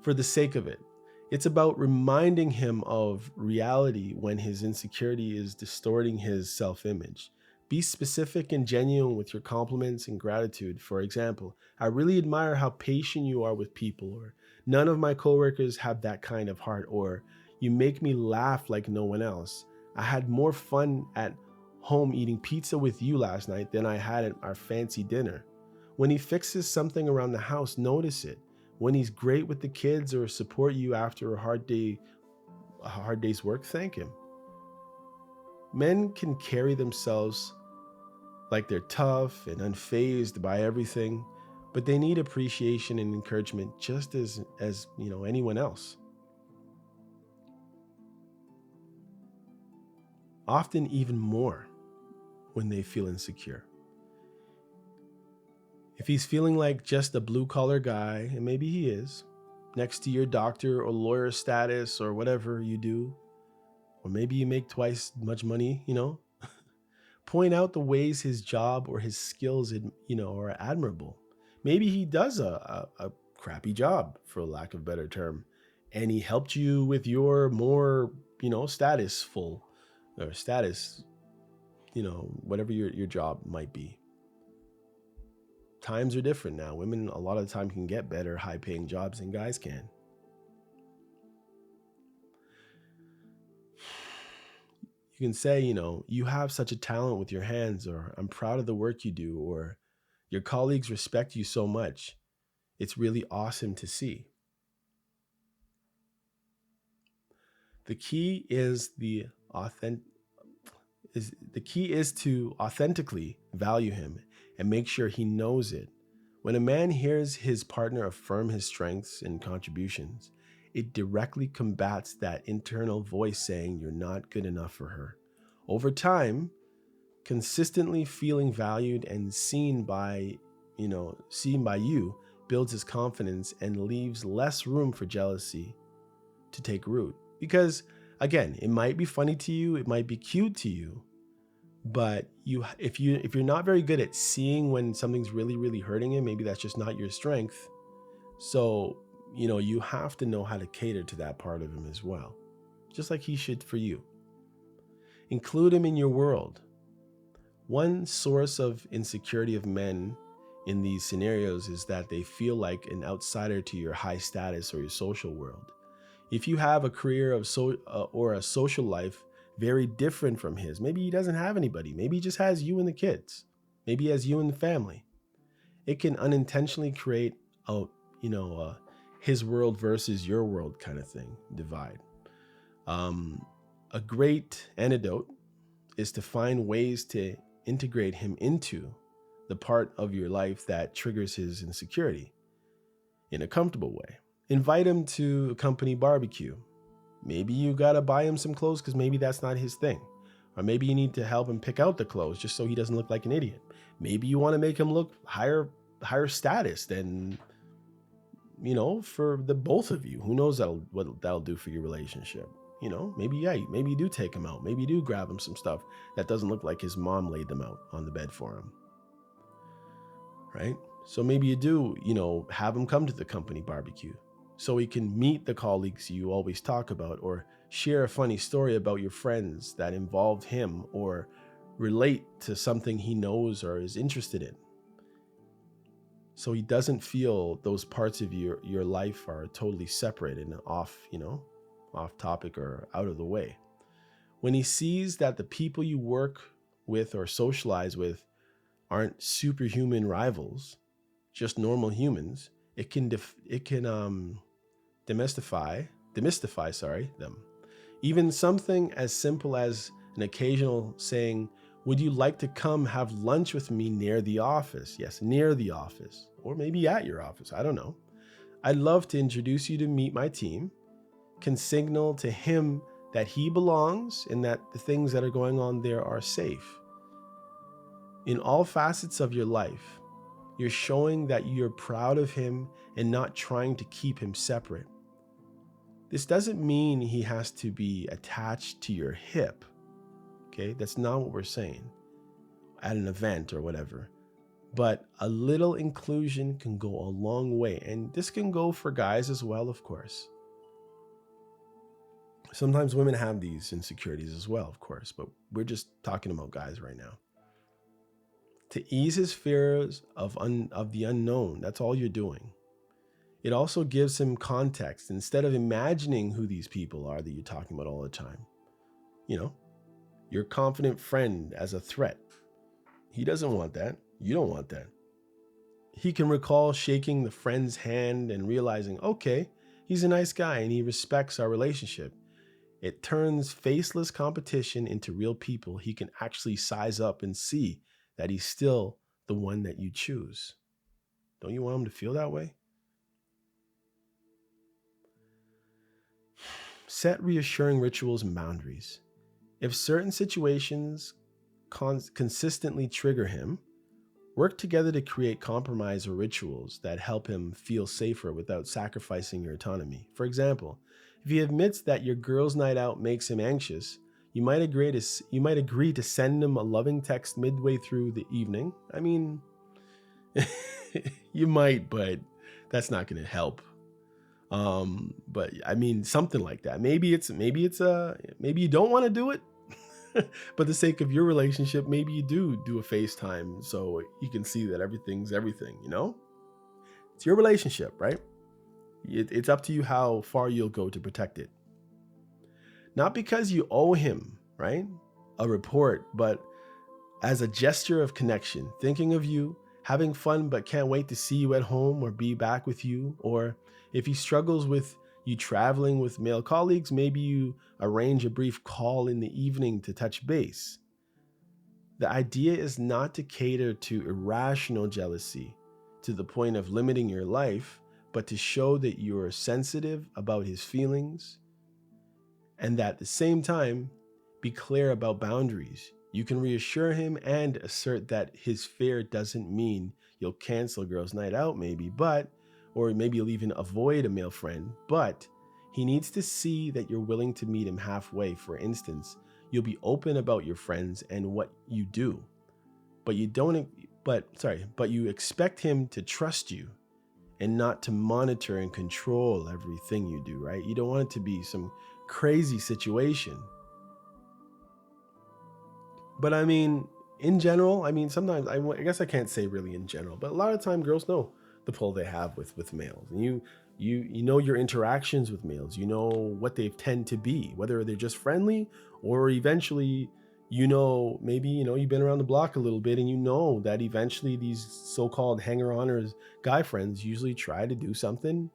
For the sake of it, it's about reminding him of reality when his insecurity is distorting his self-image. Be specific and genuine with your compliments and gratitude. For example, I really admire how patient you are with people, or none of my coworkers have that kind of heart, or you make me laugh like no one else. I had more fun at home eating pizza with you last night than I had at our fancy dinner. When he fixes something around the house, notice it. When he's great with the kids or support you after a hard day a hard day's work, thank him. Men can carry themselves like they're tough and unfazed by everything, but they need appreciation and encouragement just as anyone else. Often even more when they feel insecure. If he's feeling like just a blue collar guy, and maybe he is, next to your doctor or lawyer status or whatever you do, or maybe you make twice much money, point out the ways his job or his skills, are admirable. Maybe he does a crappy job, for lack of a better term, and he helped you with your more, statusful or status, whatever your job might be. Times are different now. Women a lot of the time can get better high paying jobs than guys can. You can say, you have such a talent with your hands, or I'm proud of the work you do, or your colleagues respect you so much. It's really awesome to see. The key is to authentically value him and make sure he knows it. When a man hears his partner affirm his strengths and contributions, it directly combats that internal voice saying you're not good enough for her. Over time, consistently feeling valued and seen by you builds his confidence and leaves less room for jealousy to take root. Because again, it might be funny to you, it might be cute to you, but if you're not very good at seeing when something's really, really hurting him, maybe that's just not your strength. So, you have to know how to cater to that part of him as well, just like he should for you. Include him in your world. One source of insecurity of men in these scenarios is that they feel like an outsider to your high status or your social world. If you have a career or a social life very different from his, maybe he doesn't have anybody, maybe he just has you and the kids, maybe he has you and the family, it can unintentionally create a his world versus your world kind of thing, divide. A great antidote is to find ways to integrate him into the part of your life that triggers his insecurity in a comfortable way. Invite him to a company barbecue. Maybe you gotta buy him some clothes because maybe that's not his thing. Or maybe you need to help him pick out the clothes just so he doesn't look like an idiot. Maybe you want to make him look higher status than, for the both of you. Who knows what that'll do for your relationship? Maybe you do take him out. Maybe you do grab him some stuff that doesn't look like his mom laid them out on the bed for him. Right? So maybe you do, have him come to the company barbecue so he can meet the colleagues you always talk about, or share a funny story about your friends that involved him, or relate to something he knows or is interested in. So he doesn't feel those parts of your life are totally separate and off topic or out of the way. When he sees that the people you work with or socialize with aren't superhuman rivals, just normal humans, it can demystify them. Even something as simple as an occasional saying, "Would you like to come have lunch with me near the office?" Yes, near the office, or maybe at your office. I don't know. "I'd love to introduce you to meet my team," can signal to him that he belongs and that the things that are going on there are safe. In all facets of your life, you're showing that you're proud of him and not trying to keep him separate. This doesn't mean he has to be attached to your hip. Okay, that's not what we're saying at an event or whatever. But a little inclusion can go a long way. And this can go for guys as well, of course. Sometimes women have these insecurities as well, of course, but we're just talking about guys right now. To ease his fears of the unknown, that's all you're doing. It also gives him context instead of imagining who these people are that you're talking about all the time. Your confident friend as a threat. He doesn't want that. You don't want that. He can recall shaking the friend's hand and realizing, okay, he's a nice guy and he respects our relationship. It turns faceless competition into real people he can actually size up and see that he's still the one that you choose. Don't you want him to feel that way? Set reassuring rituals and boundaries. If certain situations consistently trigger him, work together to create compromise or rituals that help him feel safer without sacrificing your autonomy. For example, if he admits that your girls' night out makes him anxious, you might agree to send him a loving text midway through the evening. I mean, you might, but that's not going to help. But I mean, something like that. Maybe you don't want to do it, but the sake of your relationship, maybe you do a FaceTime so you can see that everything's everything. It's your relationship, right? It's up to you how far you'll go to protect it. Not because you owe him, right, a report, but as a gesture of connection, thinking of you, having fun but can't wait to see you at home or be back with you. Or if he struggles with you traveling with male colleagues, maybe you arrange a brief call in the evening to touch base. The idea is not to cater to irrational jealousy to the point of limiting your life, but to show that you're sensitive about his feelings and that at the same time, be clear about boundaries. You can reassure him and assert that his fear doesn't mean you'll cancel girls' night out, or maybe you'll even avoid a male friend, but he needs to see that you're willing to meet him halfway. For instance, you'll be open about your friends and what you do, but you expect him to trust you and not to monitor and control everything you do, right? You don't want it to be some crazy situation. But I mean, in general, sometimes I guess I can't say really in general, but a lot of time girls know the pull they have with males, and you know your interactions with males. You know what they tend to be, whether they're just friendly or eventually, maybe you've been around the block a little bit, and you know that eventually these so-called hanger-oners, guy friends, usually try to do something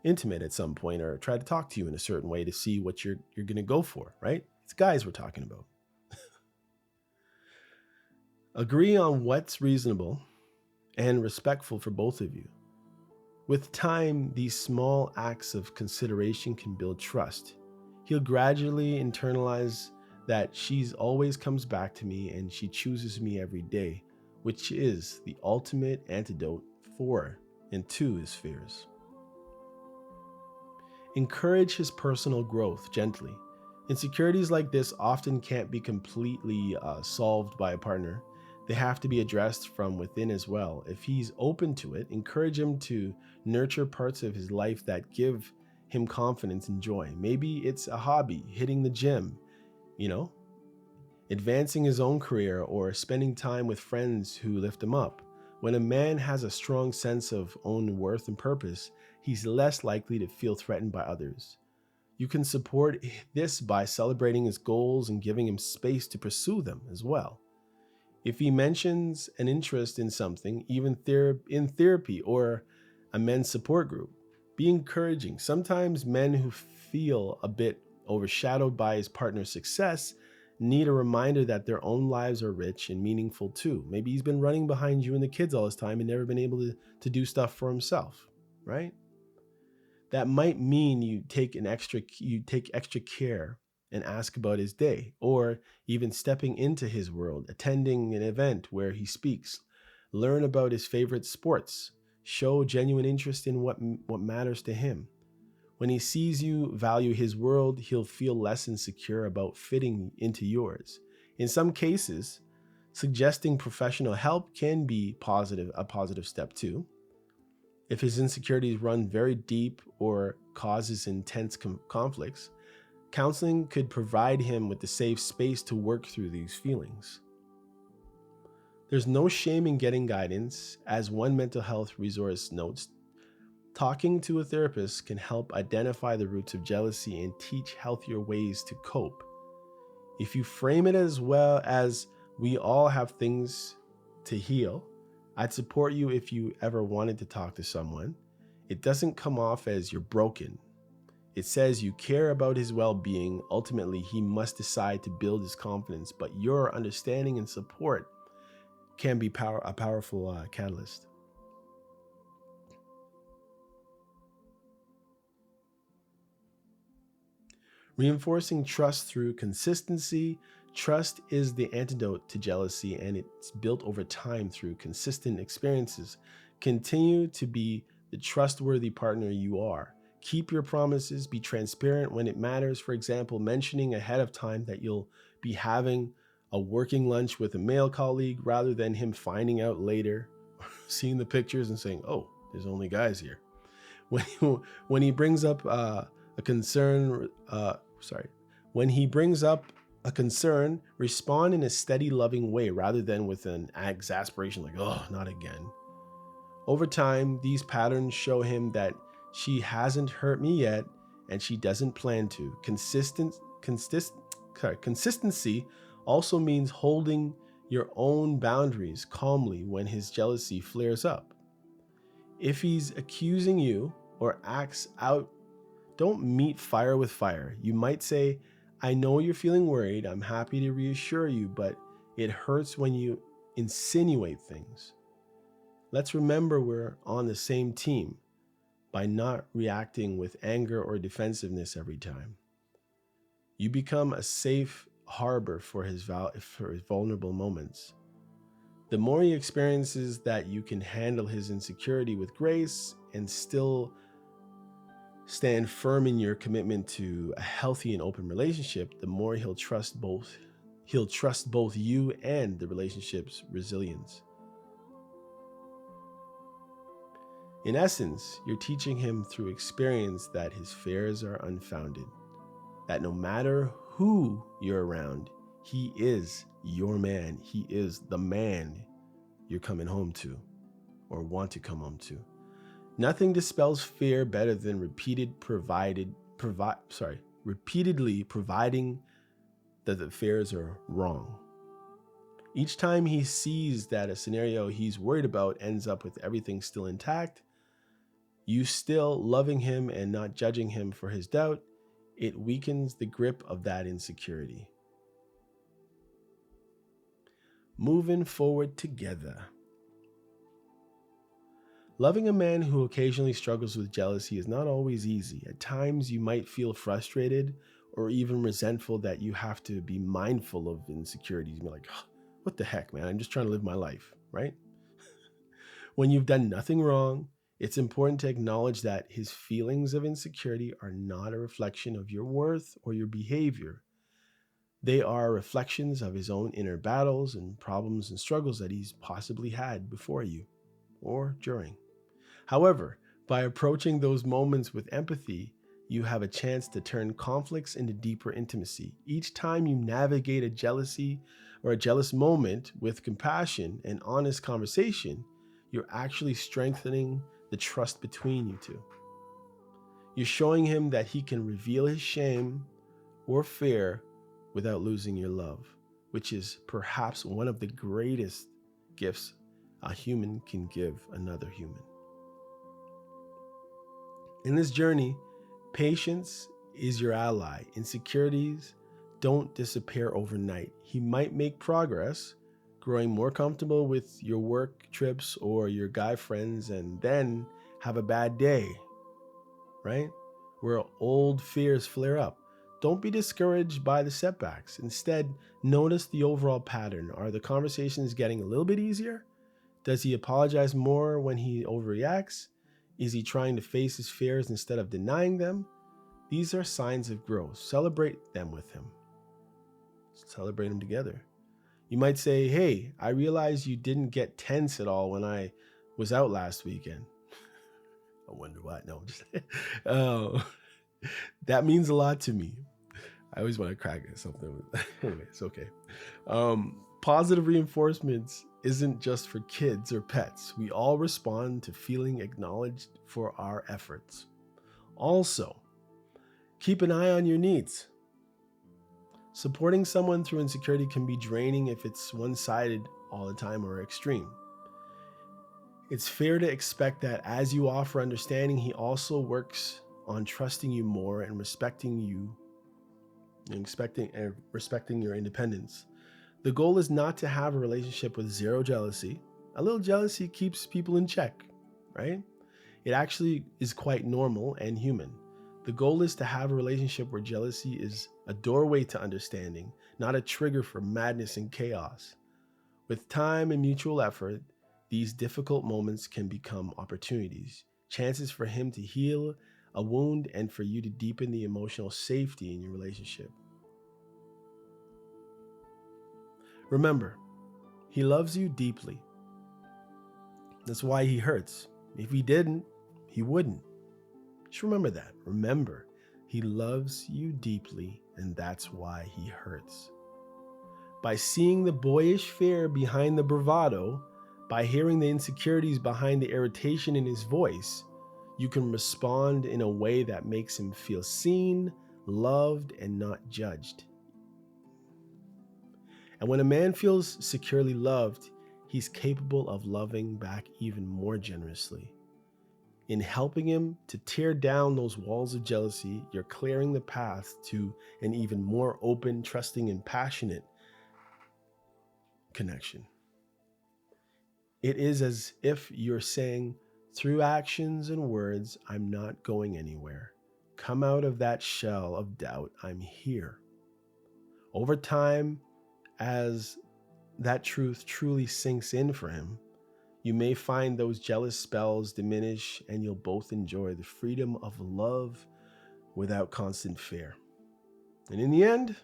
intimate at some point or try to talk to you in a certain way to see what you're going to go for, right? It's guys we're talking about. Agree on what's reasonable and respectful for both of you. With time, these small acts of consideration can build trust. He'll gradually internalize that she's always comes back to me and she chooses me every day, which is the ultimate antidote for and to his fears. Encourage his personal growth gently. Insecurities like this often can't be completely solved by a partner. They have to be addressed from within as well. If he's open to it, encourage him to nurture parts of his life that give him confidence and joy. Maybe it's a hobby, hitting the gym, advancing his own career, or spending time with friends who lift him up. When a man has a strong sense of own worth and purpose, he's less likely to feel threatened by others. You can support this by celebrating his goals and giving him space to pursue them as well. If he mentions an interest in something, even in therapy or a men's support group, be encouraging. Sometimes men who feel a bit overshadowed by his partner's success need a reminder that their own lives are rich and meaningful too. Maybe he's been running behind you and the kids all this time and never been able to do stuff for himself, right? That might mean you take extra care and ask about his day, or even stepping into his world, attending an event where he speaks, learn about his favorite sports, show genuine interest in what matters to him. When he sees you value his world, he'll feel less insecure about fitting into yours. In some cases, suggesting professional help can be a positive step too. If his insecurities run very deep or causes intense conflicts, counseling could provide him with the safe space to work through these feelings. There's no shame in getting guidance. As one mental health resource notes, talking to a therapist can help identify the roots of jealousy and teach healthier ways to cope. If you frame it as well as we all have things to heal, I'd support you if you ever wanted to talk to someone. It doesn't come off as you're broken. It says you care about his well-being. Ultimately, he must decide to build his confidence, but your understanding and support can be a powerful catalyst. Reinforcing trust through consistency. Trust is the antidote to jealousy, and it's built over time through consistent experiences. Continue to be the trustworthy partner you are. Keep your promises, be transparent when it matters. For example, mentioning ahead of time that you'll be having a working lunch with a male colleague rather than him finding out later, seeing the pictures and saying, oh, there's only guys here. When he brings up a concern, when he brings up a concern, respond in a steady, loving way rather than with an exasperation like, oh, not again. Over time, these patterns show him that she hasn't hurt me yet and she doesn't plan to. Consistency also means holding your own boundaries calmly when his jealousy flares up. If he's accusing you or acts out, don't meet fire with fire. You might say, I know you're feeling worried. I'm happy to reassure you, but it hurts when you insinuate things. Let's remember we're on the same team by not reacting with anger or defensiveness every time. You become a safe harbor for his vulnerable moments. The more he experiences that you can handle his insecurity with grace and still stand firm in your commitment to a healthy and open relationship, the more he'll trust both you and the relationship's resilience. In essence, you're teaching him through experience that his fears are unfounded, that no matter who you're around, he is your man. He is the man you're coming home to or want to come home to. Nothing dispels fear better than repeatedly providing that the fears are wrong. Each time he sees that a scenario he's worried about ends up with everything still intact, you still loving him and not judging him for his doubt, it weakens the grip of that insecurity. Moving forward together. Loving a man who occasionally struggles with jealousy is not always easy. At times, you might feel frustrated or even resentful that you have to be mindful of insecurities. You're like, oh, what the heck, man? I'm just trying to live my life, right? When you've done nothing wrong, it's important to acknowledge that his feelings of insecurity are not a reflection of your worth or your behavior. They are reflections of his own inner battles and problems and struggles that he's possibly had before you or during. However, by approaching those moments with empathy, you have a chance to turn conflicts into deeper intimacy. Each time you navigate a jealousy or a jealous moment with compassion and honest conversation, you're actually strengthening the trust between you two. You're showing him that he can reveal his shame or fear without losing your love, which is perhaps one of the greatest gifts a human can give another human. In this journey, patience is your ally. Insecurities don't disappear overnight. He might make progress, growing more comfortable with your work trips or your guy friends, and then have a bad day, right? Where old fears flare up. Don't be discouraged by the setbacks. Instead, notice the overall pattern. Are the conversations getting a little bit easier? Does he apologize more when he overreacts? Is he trying to face his fears instead of denying them? These are signs of growth. Celebrate them with him. Celebrate them together. You might say, hey, I realized you didn't get tense at all when I was out last weekend. I wonder why. No, that means a lot to me. I always want to crack at something. Anyway, it's okay. Positive reinforcements isn't just for kids or pets. We all respond to feeling acknowledged for our efforts. Also, keep an eye on your needs. Supporting someone through insecurity can be draining if it's one-sided all the time or extreme. It's fair to expect that as you offer understanding, he also works on trusting you more and respecting you and respecting your independence. The goal is not to have a relationship with zero jealousy. A little jealousy keeps people in check, right? It actually is quite normal and human. The goal is to have a relationship where jealousy is a doorway to understanding, not a trigger for madness and chaos. With time and mutual effort, these difficult moments can become opportunities, chances for him to heal a wound and for you to deepen the emotional safety in your relationship. Remember, he loves you deeply. That's why he hurts. If he didn't, he wouldn't. Just remember that. Remember, he loves you deeply, and that's why he hurts. By seeing the boyish fear behind the bravado, by hearing the insecurities behind the irritation in his voice, you can respond in a way that makes him feel seen, loved, and not judged. And when a man feels securely loved, he's capable of loving back even more generously. In helping him to tear down those walls of jealousy, you're clearing the path to an even more open, trusting, and passionate connection. It is as if you're saying, through actions and words, I'm not going anywhere. Come out of that shell of doubt. I'm here. Over time, as that truth truly sinks in for him, you may find those jealous spells diminish and you'll both enjoy the freedom of love without constant fear. And in the end,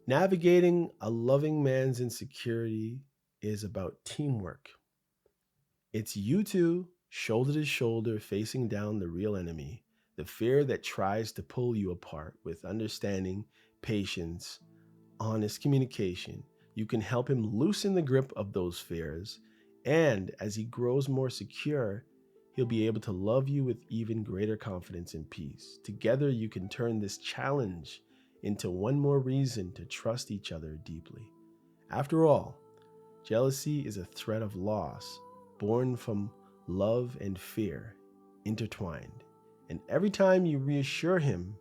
navigating a loving man's insecurity is about teamwork. It's you two, shoulder to shoulder, facing down the real enemy, the fear that tries to pull you apart. With understanding, patience, honest communication, you can help him loosen the grip of those fears. And as he grows more secure, he'll be able to love you with even greater confidence and peace. Together, you can turn this challenge into one more reason to trust each other deeply. After all, jealousy is a threat of loss born from love and fear intertwined. And every time you reassure him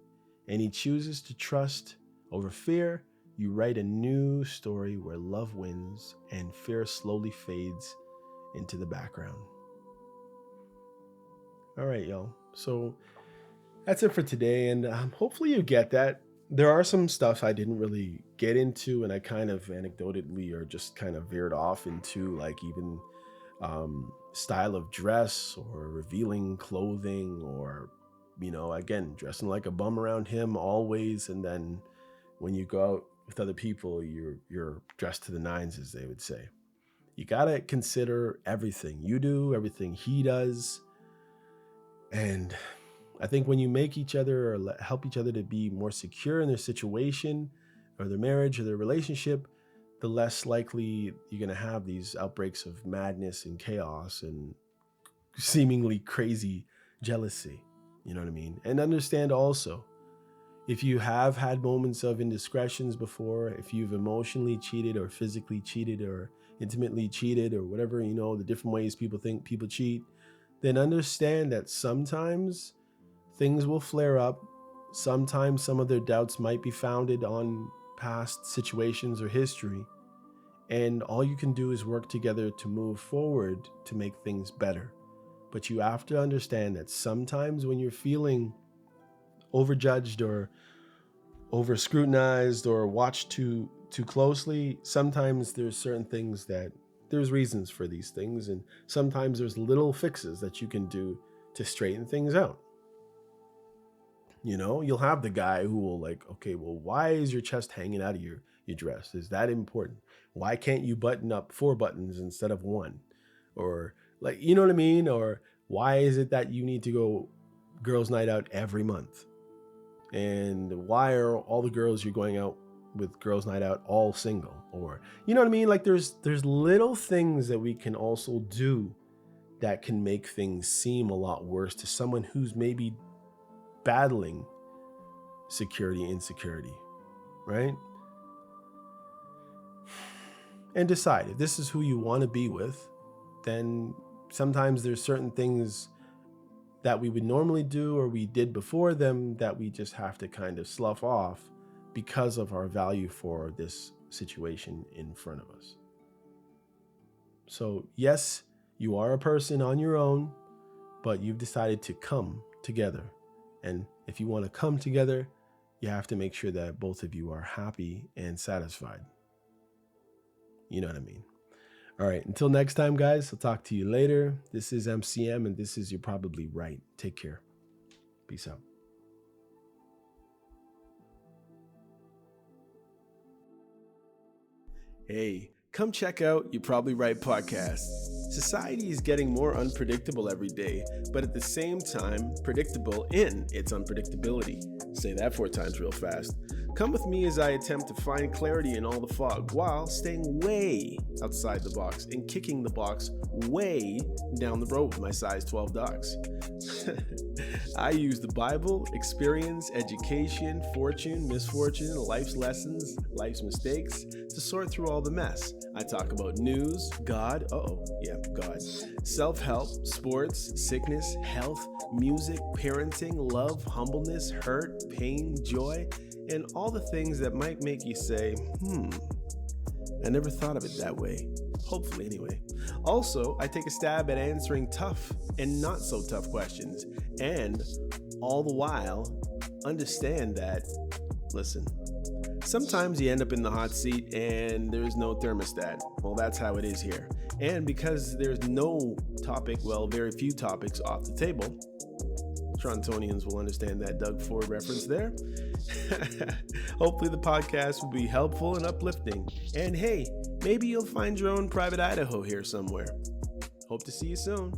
and he chooses to trust over fear, you write a new story where love wins and fear slowly fades into the background. All right, y'all. So that's it for today. And hopefully you get that. There are some stuff I didn't really get into, and I kind of anecdotally or just kind of veered off into, like, even style of dress or revealing clothing, or, again, dressing like a bum around him always. And then when you go out with other people, you're dressed to the nines, as they would say. You got to consider everything you do, everything he does. And I think when you make each other or help each other to be more secure in their situation or their marriage or their relationship, the less likely you're going to have these outbreaks of madness and chaos and seemingly crazy jealousy. You know what I mean? And understand also, if you have had moments of indiscretions before, if you've emotionally cheated or physically cheated or intimately cheated or whatever, the different ways people think people cheat, then understand that sometimes things will flare up. Sometimes some of their doubts might be founded on past situations or history. And all you can do is work together to move forward to make things better. But you have to understand that sometimes when you're feeling overjudged or over scrutinized or watched too closely, sometimes there's certain things that there's reasons for these things, and sometimes there's little fixes that you can do to straighten things out. You'll have the guy who will, like, okay, well, why is your chest hanging out of your dress? Is that important? Why can't you button up 4 buttons instead of 1? Or, like, you know what I mean? Or why is it that you need to go girls' night out every month? And why are all the girls you're going out with girls' night out all single? Or, you know what I mean? Like, there's little things that we can also do that can make things seem a lot worse to someone who's maybe battling insecurity, right? And decide if this is who you want to be with. Then sometimes there's certain things that we would normally do or we did before them that we just have to kind of slough off because of our value for this situation in front of us. So yes, you are a person on your own, but you've decided to come together. And if you want to come together, you have to make sure that both of you are happy and satisfied. You know what I mean? All right, until next time, guys, I'll talk to you later. This is MCM, and this is You're Probably Right. Take care. Peace out. Hey, come check out You're Probably Right podcast. Society is getting more unpredictable every day, but at the same time, predictable in its unpredictability. Say that 4 times real fast. Come with me as I attempt to find clarity in all the fog while staying way outside the box and kicking the box way down the road with my size 12 dogs. I use the Bible, experience, education, fortune, misfortune, life's lessons, life's mistakes to sort through all the mess. I talk about news, God, God, self-help, sports, sickness, health, music, parenting, love, humbleness, hurt, pain, joy, and all the things that might make you say, I never thought of it that way. Hopefully, anyway. Also, I take a stab at answering tough and not so tough questions, and all the while, understand that, listen, sometimes you end up in the hot seat and there's no thermostat. Well, that's how it is here. And because there's no topic, very few topics off the table, Torontonians will understand that Doug Ford reference there. Hopefully the podcast will be helpful and uplifting. And hey, maybe you'll find your own private Idaho here somewhere. Hope to see you soon.